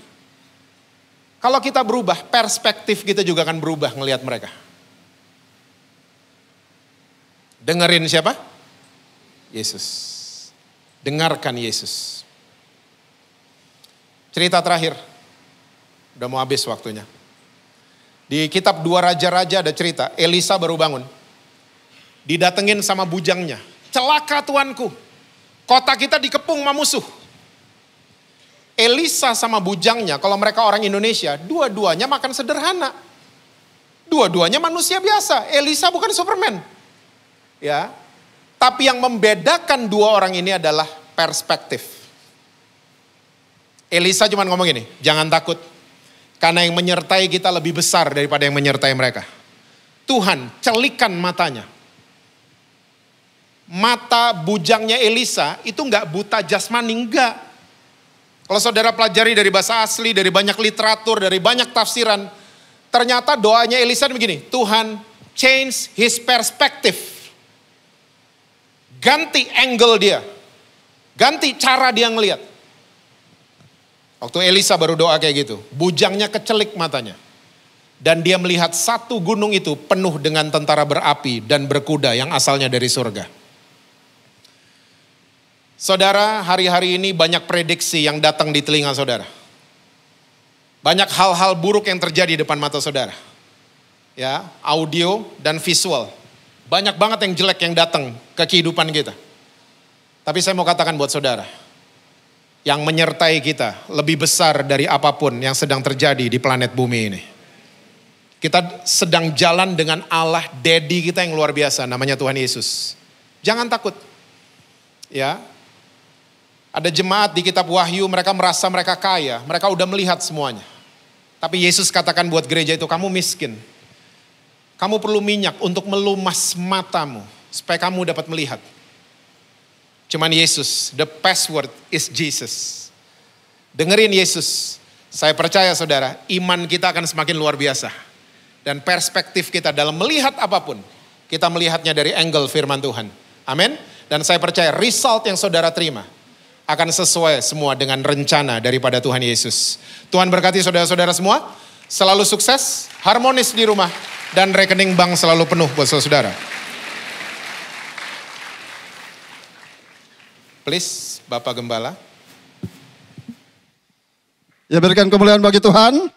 Kalau kita berubah, perspektif kita juga akan berubah ngelihat mereka. Dengerin siapa? Yesus. Dengarkan Yesus. Cerita terakhir. Udah mau habis waktunya. Di kitab 2 Raja-Raja ada cerita, Elisa baru bangun. Didatengin sama bujangnya. Celaka tuanku, kota kita dikepung sama musuh. Elisa sama bujangnya, kalau mereka orang Indonesia, dua-duanya makan sederhana. Dua-duanya manusia biasa. Elisa bukan Superman. Ya. Tapi yang membedakan dua orang ini adalah perspektif. Elisa cuma ngomong gini, jangan takut. Karena yang menyertai kita lebih besar daripada yang menyertai mereka. Tuhan, celikan matanya. Mata bujangnya Elisa itu enggak buta jasmani, enggak. Kalau saudara pelajari dari bahasa asli, dari banyak literatur, dari banyak tafsiran, ternyata doanya Elisa begini, Tuhan change his perspective. Ganti angle dia. Ganti cara dia ngelihat. Waktu Elisa baru doa kayak gitu, bujangnya kecelik matanya. Dan dia melihat satu gunung itu penuh dengan tentara berapi dan berkuda yang asalnya dari surga. Saudara, hari-hari ini banyak prediksi yang datang di telinga saudara. Banyak hal-hal buruk yang terjadi di depan mata saudara. Ya, audio dan visual. Banyak banget yang jelek yang datang ke kehidupan kita. Tapi saya mau katakan buat saudara, yang menyertai kita lebih besar dari apapun yang sedang terjadi di planet bumi ini. Kita sedang jalan dengan Allah, Daddy kita yang luar biasa, namanya Tuhan Yesus. Jangan takut. Ya, ada jemaat di kitab Wahyu, mereka merasa mereka kaya, mereka udah melihat semuanya. Tapi Yesus katakan buat gereja itu, kamu miskin. Kamu perlu minyak untuk melumas matamu, supaya kamu dapat melihat. Cuman Yesus, the password is Jesus. Dengerin Yesus. Saya percaya saudara, iman kita akan semakin luar biasa. Dan perspektif kita dalam melihat apapun, kita melihatnya dari angle firman Tuhan. Amin. Dan saya percaya result yang saudara terima akan sesuai semua dengan rencana daripada Tuhan Yesus. Tuhan berkati saudara-saudara semua. Selalu sukses, harmonis di rumah, dan rekening bank selalu penuh buat saudara. Please, Bapak Gembala. Ya, berikan kemuliaan bagi Tuhan.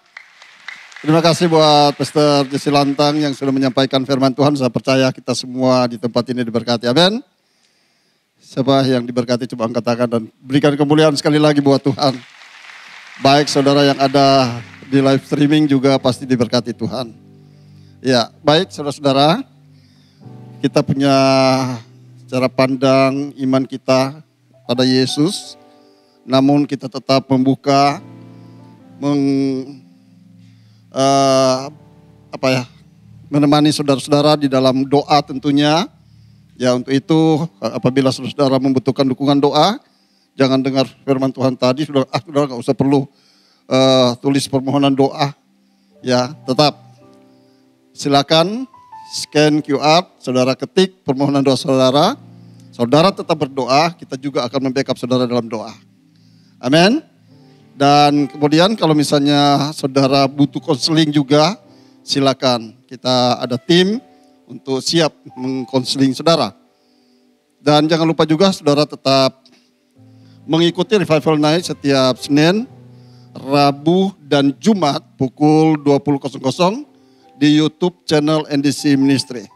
Terima kasih buat Pastor Jesse Lantang yang sudah menyampaikan firman Tuhan. Saya percaya kita semua di tempat ini diberkati. Amin. Siapa yang diberkati coba angkat tangan dan berikan kemuliaan sekali lagi buat Tuhan. Baik saudara yang ada di live streaming juga pasti diberkati Tuhan. Ya, baik saudara-saudara. Kita punya cara pandang iman kita pada Yesus, namun kita tetap membuka, menemani saudara-saudara di dalam doa tentunya. Ya, untuk itu apabila saudara membutuhkan dukungan doa, jangan dengar firman Tuhan tadi, saudara nggak usah perlu tulis permohonan doa. Ya, tetap silakan scan QR, saudara ketik permohonan doa saudara. Saudara tetap berdoa, kita juga akan membackup saudara dalam doa. Amin. Dan kemudian kalau misalnya saudara butuh konseling juga, silakan. Kita ada tim untuk siap mengkonseling saudara. Dan jangan lupa juga saudara tetap mengikuti Revival Night setiap Senin, Rabu, dan Jumat pukul 20.00 di YouTube channel NDC Ministry.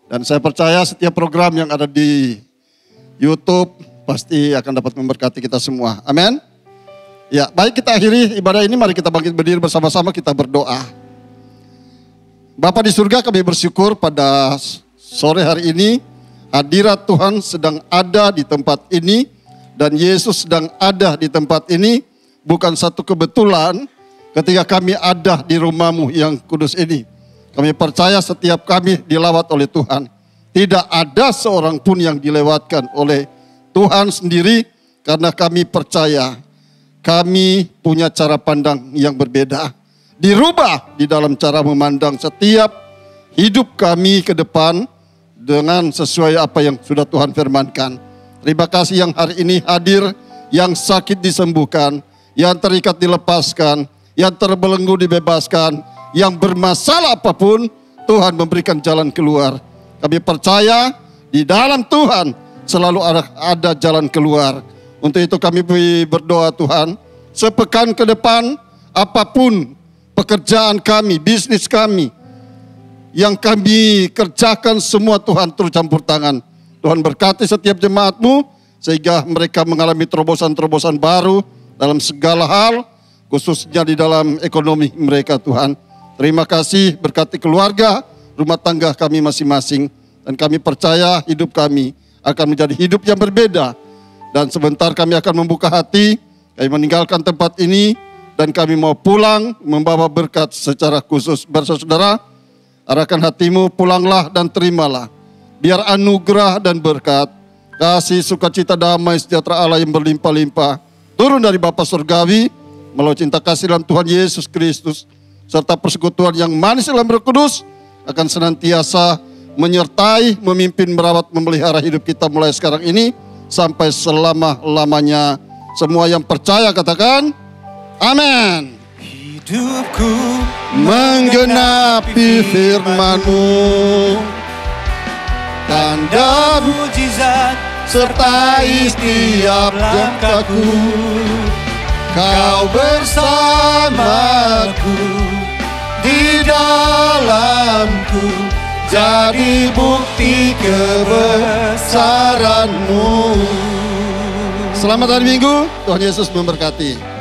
Dan saya percaya setiap program yang ada di YouTube pasti akan dapat memberkati kita semua. Amin. Ya, baik kita akhiri ibadah ini, mari kita bangkit berdiri bersama-sama, kita berdoa. Bapa di surga, kami bersyukur pada sore hari ini hadirat Tuhan sedang ada di tempat ini dan Yesus sedang ada di tempat ini, bukan satu kebetulan ketika kami ada di rumah-Mu yang kudus ini. Kami percaya setiap kami dilawat oleh Tuhan. Tidak ada seorang pun yang dilewatkan oleh Tuhan sendiri, karena kami percaya kami punya cara pandang yang berbeda. Dirubah di dalam cara memandang setiap hidup kami ke depan dengan sesuai apa yang sudah Tuhan firmankan. Terima kasih yang hari ini hadir, yang sakit disembuhkan, yang terikat dilepaskan, yang terbelenggu dibebaskan, yang bermasalah apapun Tuhan memberikan jalan keluar. Kami percaya di dalam Tuhan selalu ada jalan keluar. Untuk itu kami berdoa Tuhan, sepekan ke depan apapun pekerjaan kami, bisnis kami, yang kami kerjakan semua Tuhan turut campur tangan. Tuhan berkati setiap jemaat-Mu sehingga mereka mengalami terobosan-terobosan baru dalam segala hal, khususnya di dalam ekonomi mereka Tuhan. Terima kasih, berkati keluarga, rumah tangga kami masing-masing. Dan kami percaya hidup kami akan menjadi hidup yang berbeda. Dan sebentar kami akan membuka hati, kami meninggalkan tempat ini, dan kami mau pulang membawa berkat secara khusus. Bersaudara, arahkan hatimu, pulanglah dan terimalah. Biar anugerah dan berkat, kasih, sukacita, damai, sejahtera Allah yang berlimpah-limpah turun dari Bapa Surgawi melalui cinta kasih dalam Tuhan Yesus Kristus, serta persekutuan yang manis dalam Roh Kudus akan senantiasa menyertai, memimpin, merawat, memelihara hidup kita mulai sekarang ini sampai selama-lamanya. Semua yang percaya katakan amin. Hidupku Menggenapi firman-Mu, tanda mujizat sertai setiap langkahku. Kau bersamaku, di dalamku, jadi bukti kebesaran-Mu. Selamat hari Minggu, Tuhan Yesus memberkati.